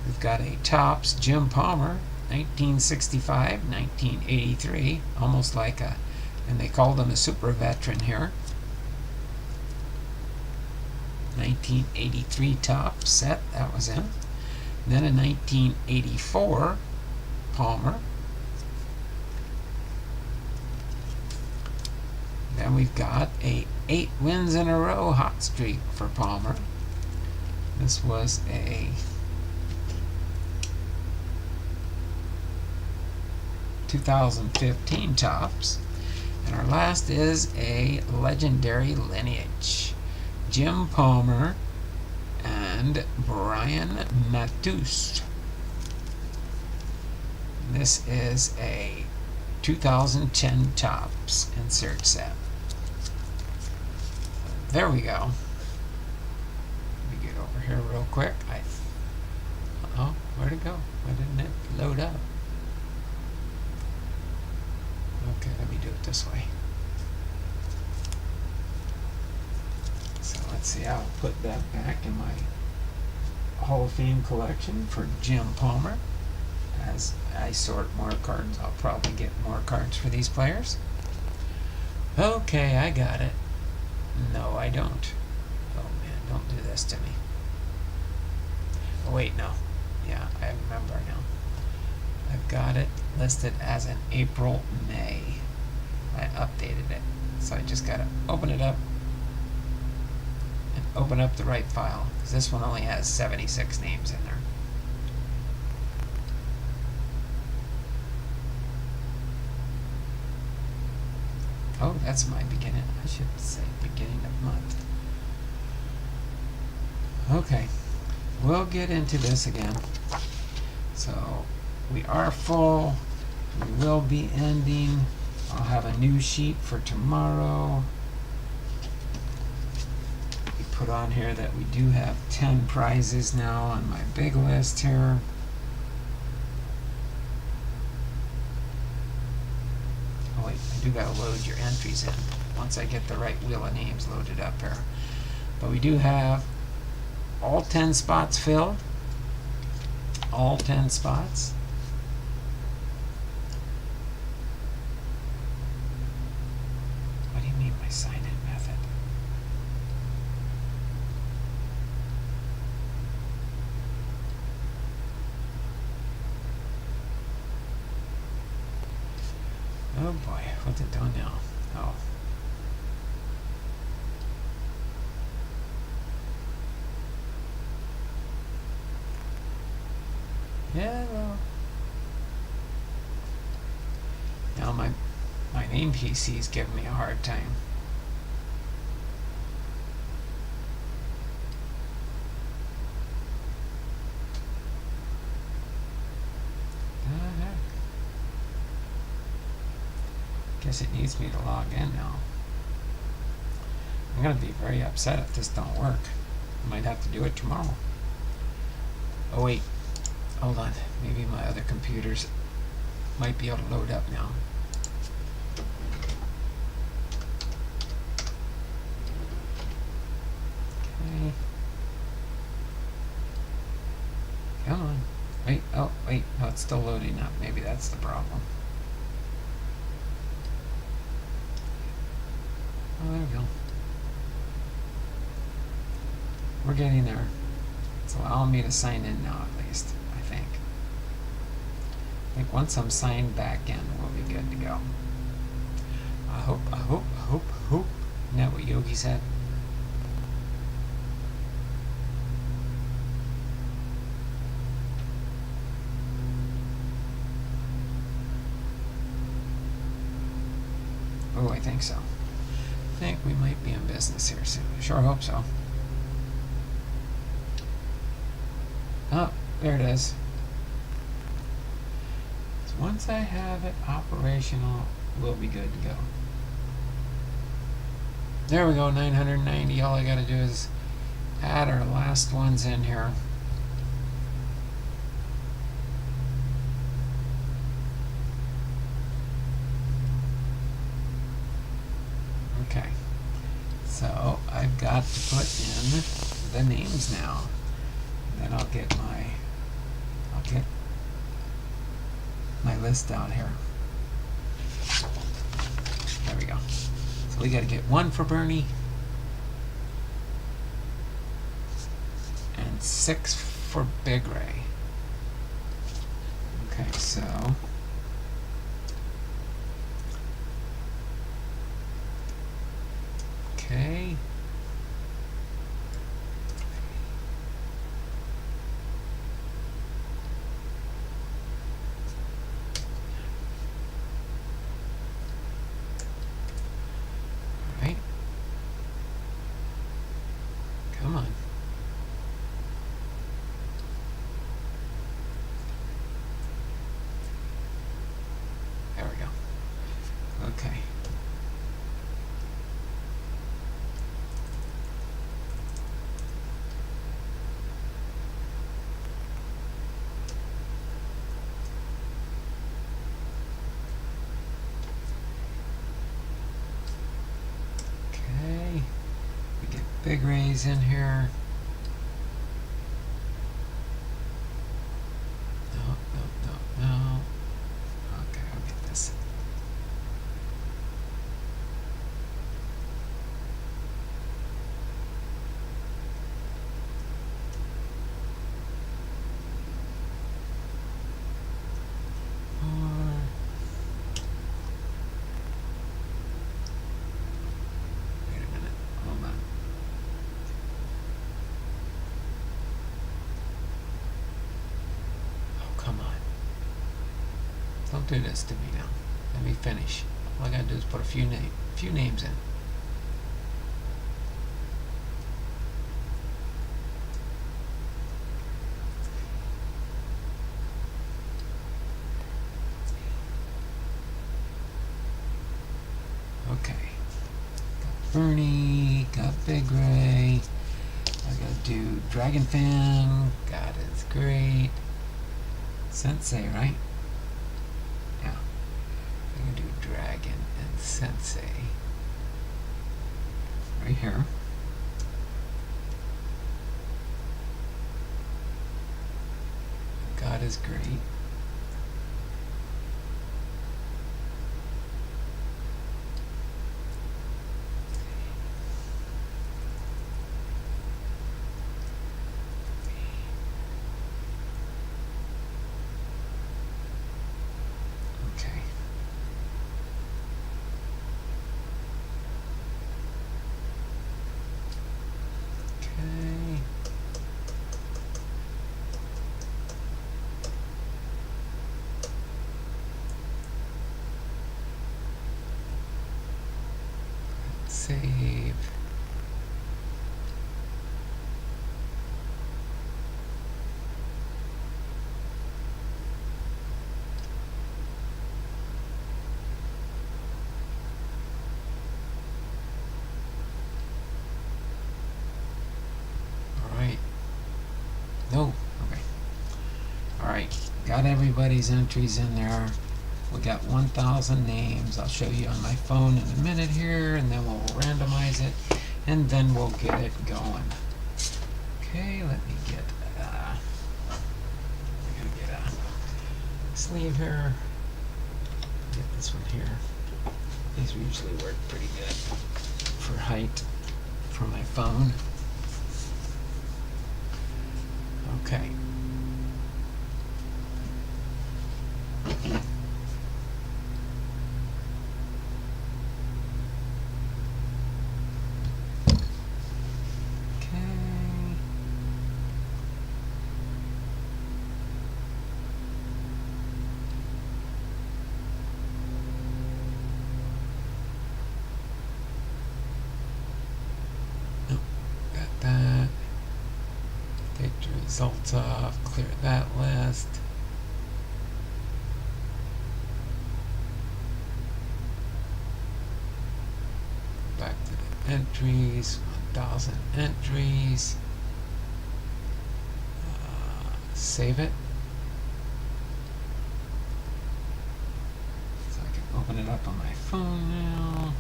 We've got a Topps Jim Palmer. 1965, 1983. Almost like a, and they called him a super veteran here. 1983 Topps set, that was in. Then a 1984 Palmer. Then we've got a 8 wins in a row hot streak for Palmer. This was a 2015 Topps. And our last is a legendary lineage. Jim Palmer and Brian Matus. This is a 2010 Topps insert set. There we go. Let me get over here real quick. Uh-oh, where'd it go? Why didn't it load up? Okay, let me do it this way. So let's see, I'll put that back in my Hall of Fame collection for Jim Palmer. As I sort more cards, I'll probably get more cards for these players. Okay, I got it. No, I don't. Oh man, don't do this to me. Oh wait, no. Yeah, I remember now. I've got it listed as an April-May. I updated it. So I just gotta open it up and open up the right file, because this one only has 76 names in there. Oh, that's my beginning. I should say beginning of month. Okay, we'll get into this again. So we are full. We will be ending. I'll have a new sheet for tomorrow. We put on here that we do have 10 prizes now on my big list here. Oh wait, I do gotta load your entries in once I get the right wheel of names loaded up here. But we do have all 10 spots filled. All 10 spots. What do you mean by sign-in method? Oh boy, what's it doing now? Oh. Hello. Now my name PC is giving me a hard time. Guess it needs me to log in now. I'm gonna be very upset if this don't work. I might have to do it tomorrow. Oh wait. Hold on, maybe my other computers might be able to load up now. Okay. Come on. Wait, oh, wait, no, it's still loading up. Maybe that's the problem. Oh, there we go. We're getting there. It's allowing me to sign in now, at least. I think once I'm signed back in, we'll be good to go. I hope. Isn't that what Yogi said? Oh, I think so. I think we might be in business here soon. I sure hope so. Oh, there it is. Once I have it operational, we'll be good to go. There we go, 990. All I gotta do is add our last ones in here. Okay, so I've got to put in the names now. And then I'll get my list down here. There we go. So we got to get one for Bernie and 6 for Big Ray. Okay, so okay. Come on. There we go. Okay. Okay. We get Big Rays in here. No. Okay, I'll get this. Wait a minute. Hold on. Oh, come on. Don't do this to me now. Let me finish. All I gotta do is put a few names in. Bernie, got Big Ray. I gotta do Dragon Fan. God is great. Sensei, right? Yeah. I can do Dragon and Sensei. Right here. God is great. Okay. Okay. Save. Alright. No. Okay. Alright. Got everybody's entries in there. We got 1,000 names. I'll show you on my phone in a minute here, and then we'll randomize it, and then we'll get it going. Okay, let me get a sleeve here. Get this one here. These usually work pretty good for height for my phone. Okay. That. Take the results off, clear that list. Back to the entries, 1,000 entries. Save it. So I can open it up on my phone now.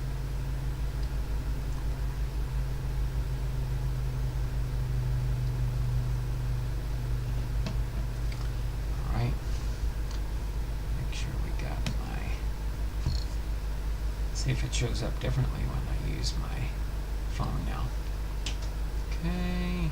See if it shows up differently when I use my phone now. Okay.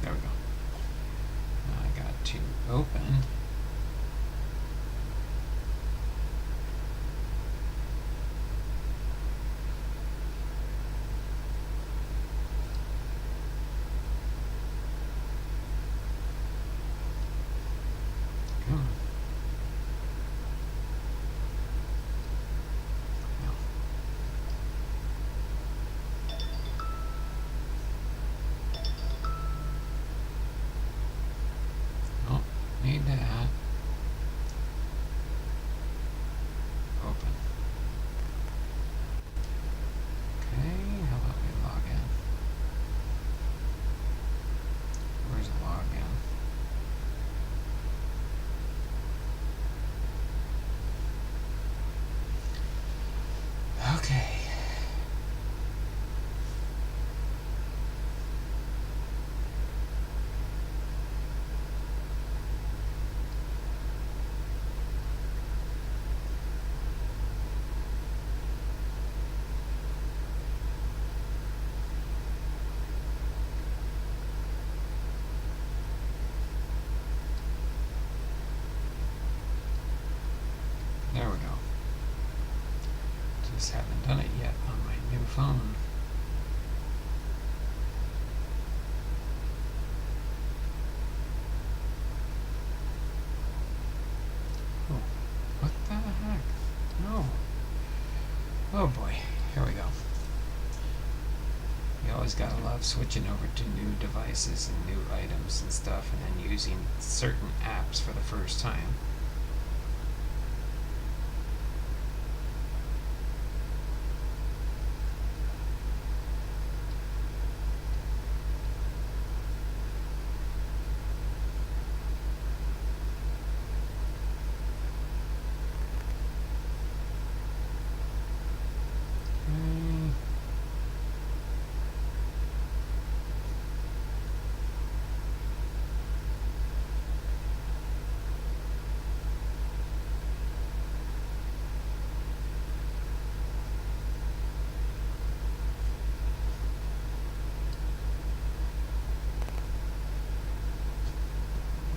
There we go. Now I got to open. Need that. Open. Okay, how about we log in? Where's the login? Okay. There we go. Just haven't done it yet on my new phone. Oh, what the heck? No. Oh boy, here we go. always gotta love switching over to new devices and new items and stuff, and then using certain apps for the first time.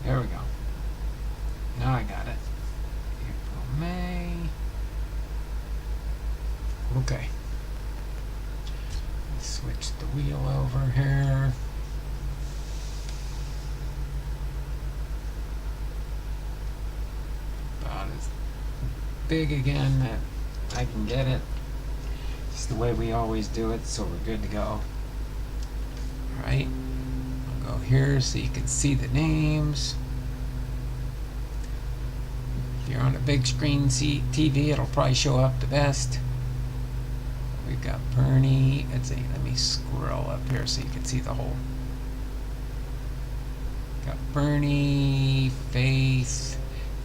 There we go. Now I got it. April, May. Okay. Let's switch the wheel over here. About as big again that I can get it. It's the way we always do it, so we're good to go. Alright. I'll go here so you can see the names. If you're on a big screen TV, it'll probably show up the best. We've got Bernie. Let me scroll up here so you can see the whole. Got Bernie, Faith,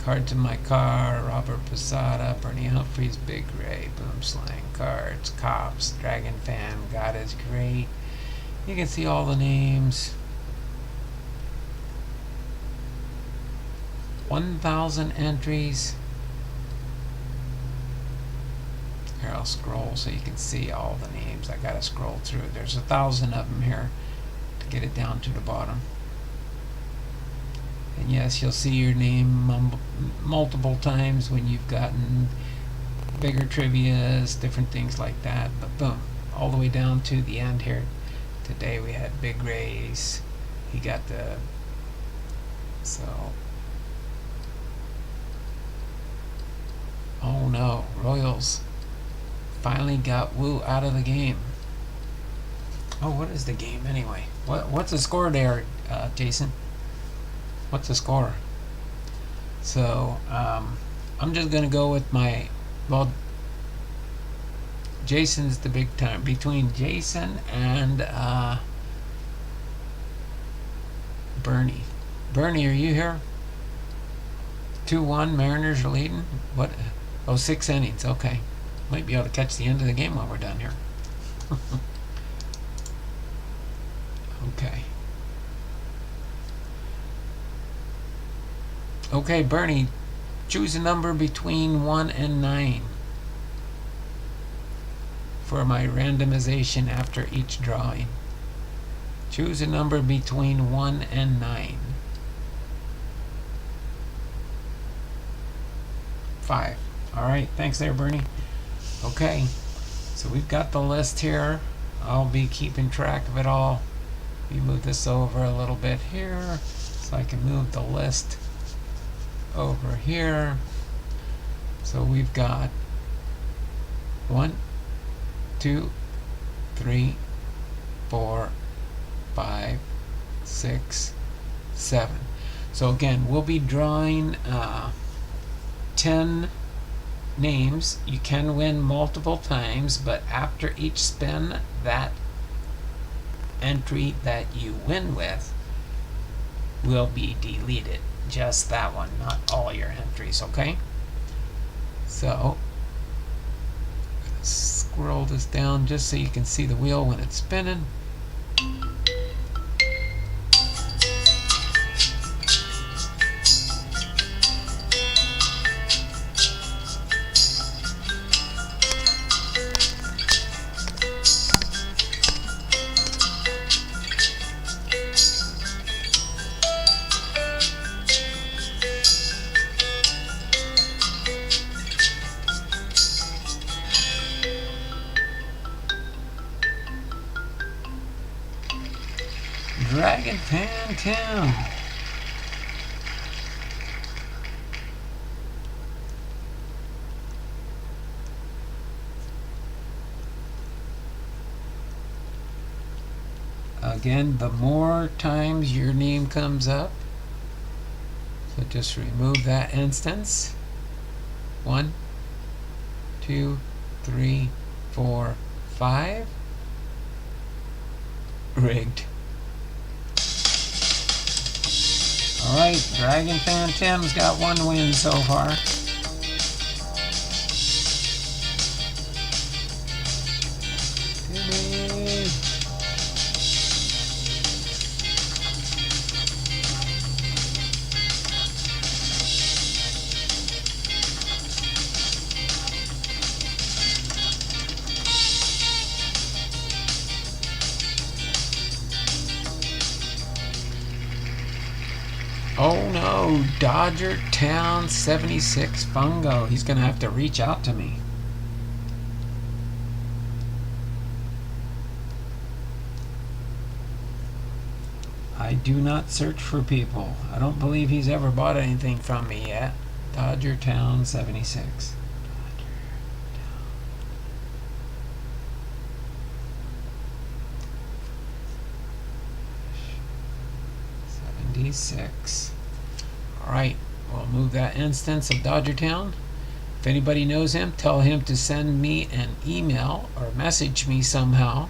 Cards in My Car, Robert Posada, Bernie Humphreys, Big Ray, Boom Slang, Cards, Cops, Dragon Fan, God is Great. You can see all the names. 1,000 entries. Here, I'll scroll so you can see all the names. I gotta scroll through. There's 1,000 of them here to get it down to the bottom. And yes, you'll see your name multiple times when you've gotten bigger trivias, different things like that. But boom, all the way down to the end here. Today we had Big Ray's. He got the. So. Oh no, Royals finally got Woo out of the game. Oh, what is the game anyway? What's the score there, Jason? What's the score? So, I'm just gonna go with my, well, Jason's the big time. Between Jason and Bernie. Bernie, are you here? 2-1, Mariners are leading. What? Oh, 6 innings. Okay. Might be able to catch the end of the game while we're done here. Okay. Okay, Bernie, choose a number between 1 and 9 for my randomization after each drawing. Choose a number between 1 and 9. 5. All right, thanks there, Bernie. Okay, so we've got the list here. I'll be keeping track of it all. We move this over a little bit here so I can move the list over here. So we've got 1, 2, 3, 4, 5, 6, 7. So again, we'll be drawing 10 names. You can win multiple times, but after each spin, that entry that you win with will be deleted. Just that one, not all your entries, okay? So, scroll this down just so you can see the wheel when it's spinning. Dragon Fan Tim. Again, the more times your name comes up, so just remove that instance. 1, 2, 3, 4, 5. Rigged. Alright, Dragon Fan Tim's got 1 win so far. Oh no, Dodger Town 76 Fungo. He's going to have to reach out to me. I do not search for people. I don't believe he's ever bought anything from me yet. Dodger Town 76. 76. Alright, we'll move that instance of Dodger Town. If anybody knows him, tell him to send me an email or message me somehow.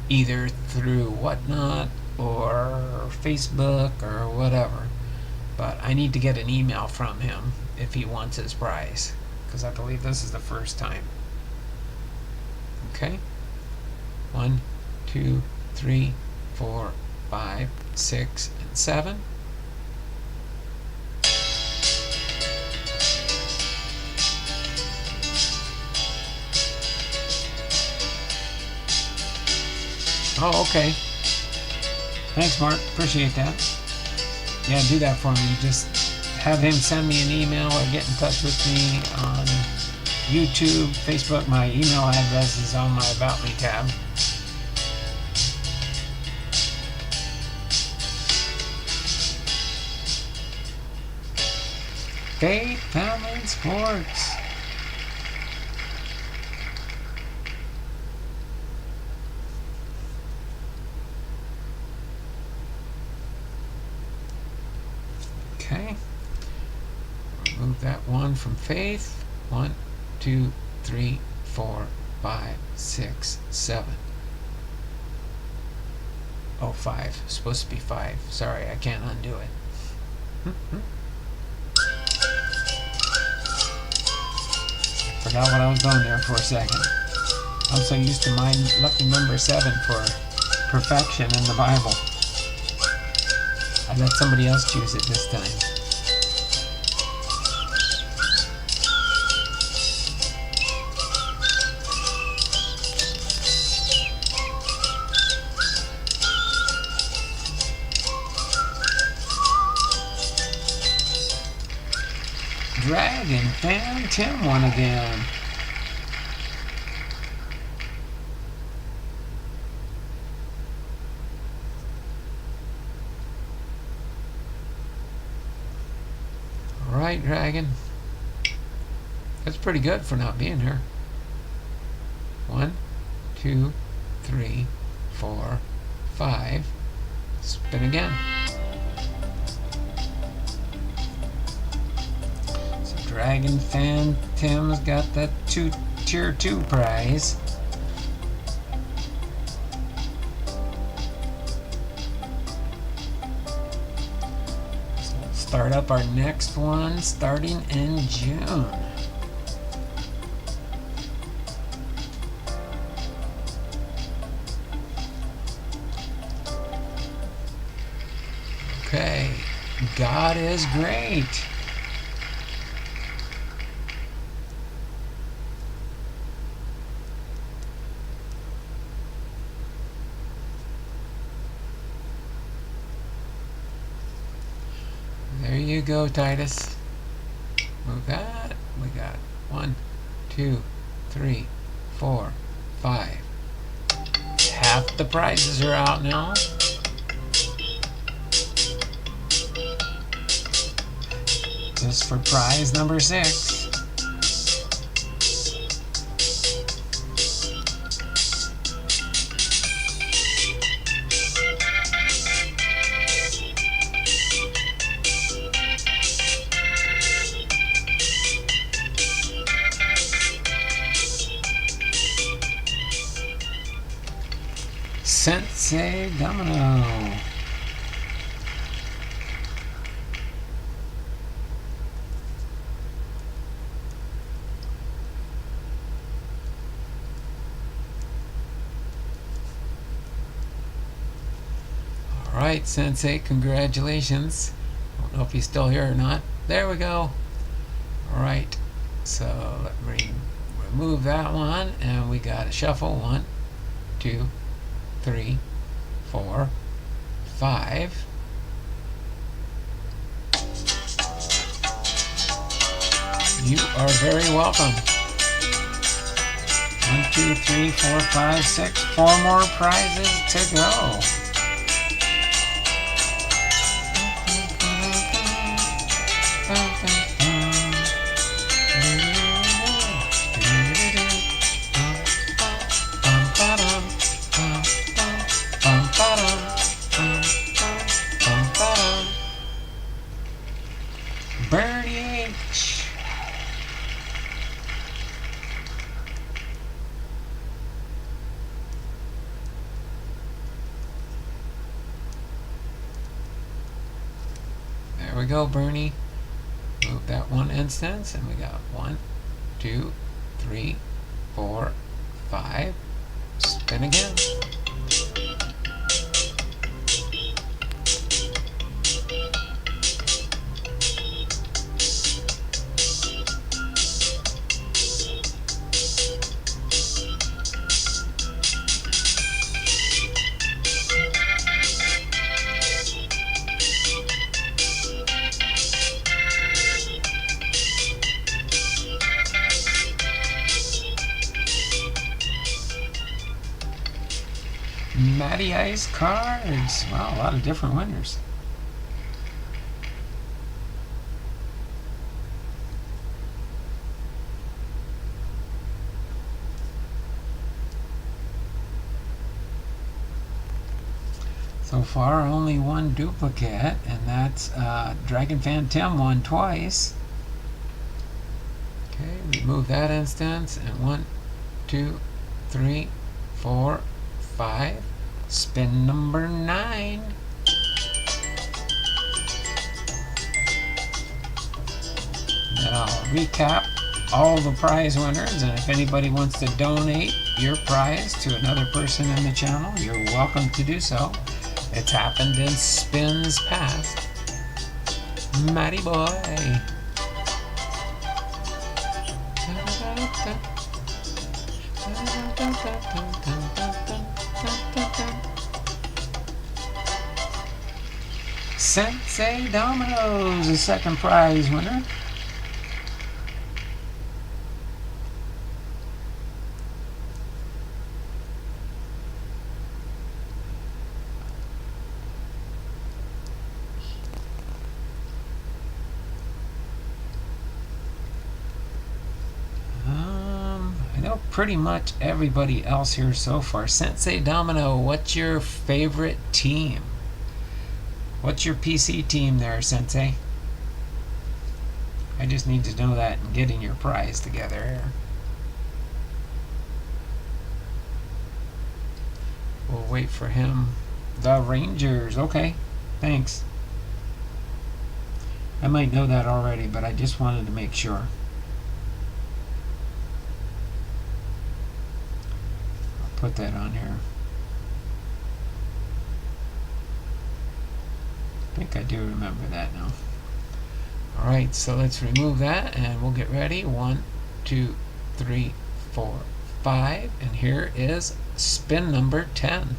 Either through WhattNot or Facebook or whatever. But I need to get an email from him if he wants his prize, because I believe this is the first time. Okay? 1, 2, 3, 4, 5, 6, and 7. Oh, okay. Thanks, Mark. Appreciate that. Yeah, do that for me. Just have him send me an email or get in touch with me on YouTube, Facebook. My email address is on my About Me tab. Faith Family Sports. Okay. Remove that 1 from Faith. 1, 2, 3, 4, 5, 6, 7. Oh, 5. It's supposed to be 5. Sorry, I can't undo it. Forgot what I was going there for a second. I'm so used to my lucky number 7 for perfection in the Bible. I let somebody else choose it this time. Dragon Fan Tim won again. Alright, Dragon. That's pretty good for not being here. 1, 2, 3, 4, 5. Spin again. So Dragon Fan Tim's got that tier 2 prize. Start up our next one starting in June. Okay, God is great. There you go, Titus. Move that. We got 1, 2, 3, 4, 5. Half the prizes are out now. Just for prize number 6. Sensei Domino. Alright, Sensei, congratulations. I don't know if he's still here or not. There we go. Alright, so let me remove that one, and we got a shuffle. 1, 2, 3, 4, 5. You are very welcome. 1, 2, 3, 4, 5, 6. 4 more prizes to go. Bernie H. There we go, Bernie. Move that one instance, and we got 1, 2, 3, 4, 5. Spin again. Matty Ice cards. Wow, a lot of different winners. So far, only one duplicate, and that's Dragon Fan Tim won twice. Okay, remove that instance, and 1, 2, 3, 4, 5. Spin number 9. Then I'll recap all the prize winners, and if anybody wants to donate your prize to another person in the channel, you're welcome to do so. It's happened in spins past. Matty boy. Sensei Domino's, the second prize winner. I know pretty much everybody else here so far. Sensei Domino, what's your favorite team? What's your PC team there, Sensei? I just need to know that and getting your prize together here. We'll wait for him. The Rangers. Okay, thanks. I might know that already, but I just wanted to make sure. I'll put that on here. I think I do remember that now. Alright, so let's remove that and we'll get ready. 1, 2, 3, 4, 5. And here is spin number 10.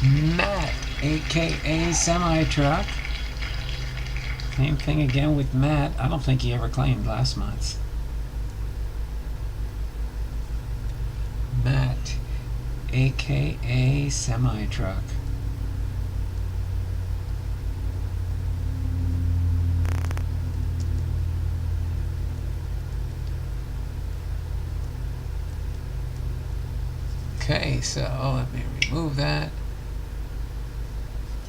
Matt, aka Semi Truck. Same thing again with Matt. I don't think he ever claimed last month's. Matt, aka semi-truck. Okay, so let me remove that.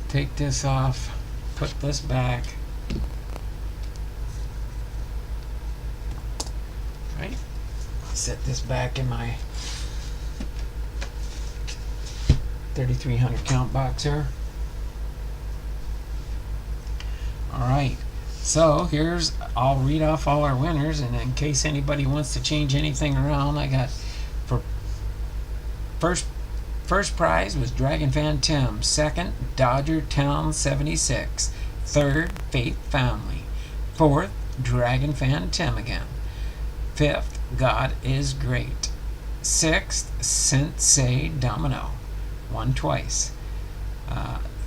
Take this off. Put this back. Right? Set this back in my 3300 count box here. Alright, so I'll read off all our winners, and in case anybody wants to change anything around, I got for first prize was Dragon Fan Tim, second Dodger Town 76, third Faith Family, fourth Dragon Fan Tim again, fifth God is Great, sixth Sensei Domino, won twice,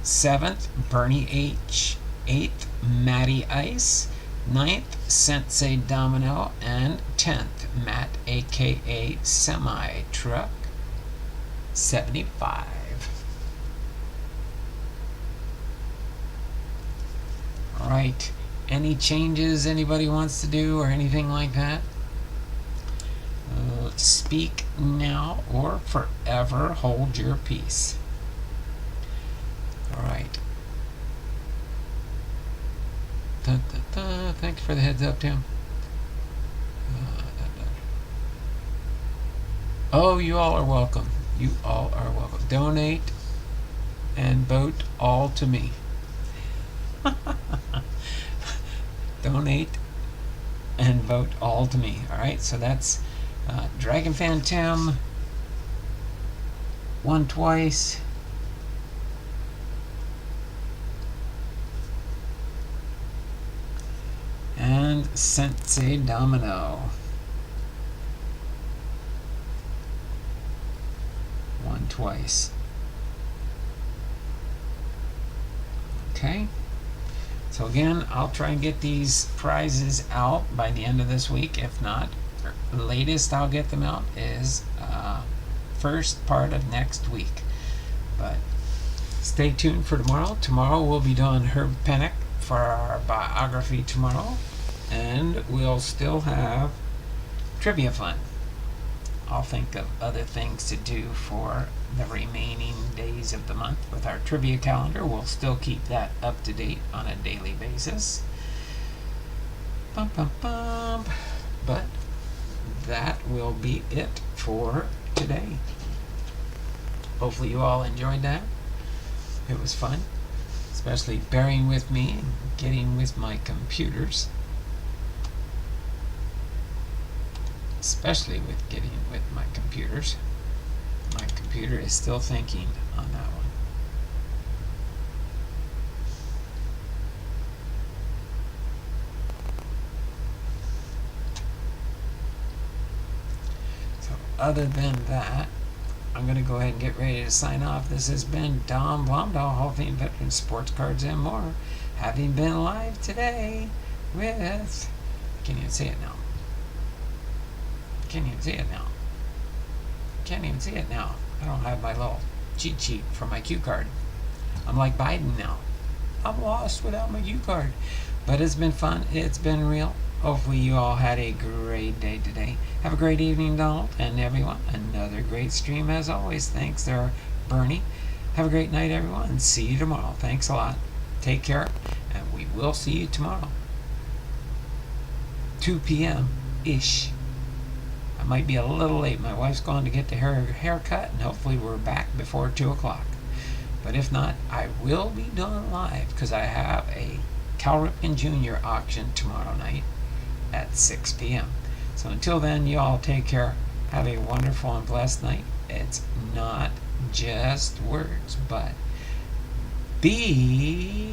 seventh Bernie H, eighth Matty Ice, ninth Sensei Domino, and 10th Matt aka Semi Truck 75. Alright, any changes anybody wants to do or anything like that? Speak now or forever hold your peace. Alright. Thanks for the heads up, Tim. Oh, you all are welcome. You all are welcome. Donate and vote all to me. Donate and vote all to me. Alright, so that's Dragon Fan Tim. Won twice. And Sensei Domino. Won twice. Okay. So again, I'll try and get these prizes out by the end of this week. If not, the latest I'll get them out is first part of next week. But stay tuned for tomorrow. Tomorrow we'll be doing Herb Pennock for our biography tomorrow, and we'll still have trivia fun. I'll think of other things to do for the remaining days of the month with our trivia calendar. We'll still keep that up to date on a daily basis. Bum, bum, bum. But that will be it for today. Hopefully you all enjoyed that. It was fun, especially bearing with me and getting with my computers. Especially with getting with my computers. My computer is still thinking on that one. So other than that, I'm going to go ahead and get ready to sign off. This has been Don Blomdahl, Hall of Fame veteran, sports cards and more, having been live today with, I can't even say it now. Can't even see it now. Can't even see it now. I don't have my little cheat sheet for my cue card. I'm like Biden now. I'm lost without my cue card. But it's been fun. It's been real. Hopefully you all had a great day today. Have a great evening, Donald, and everyone. Another great stream as always. Thanks there, Bernie. Have a great night, everyone, and see you tomorrow. Thanks a lot. Take care, and we will see you tomorrow. 2 p.m.-ish. I might be a little late. My wife's going to get the haircut, and hopefully we're back before 2 o'clock. But if not, I will be doing live because I have a Cal Ripken Jr. auction tomorrow night at 6 p.m. So until then, you all take care. Have a wonderful and blessed night. It's not just words, but be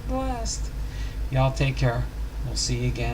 blessed. Y'all take care. We'll see you again.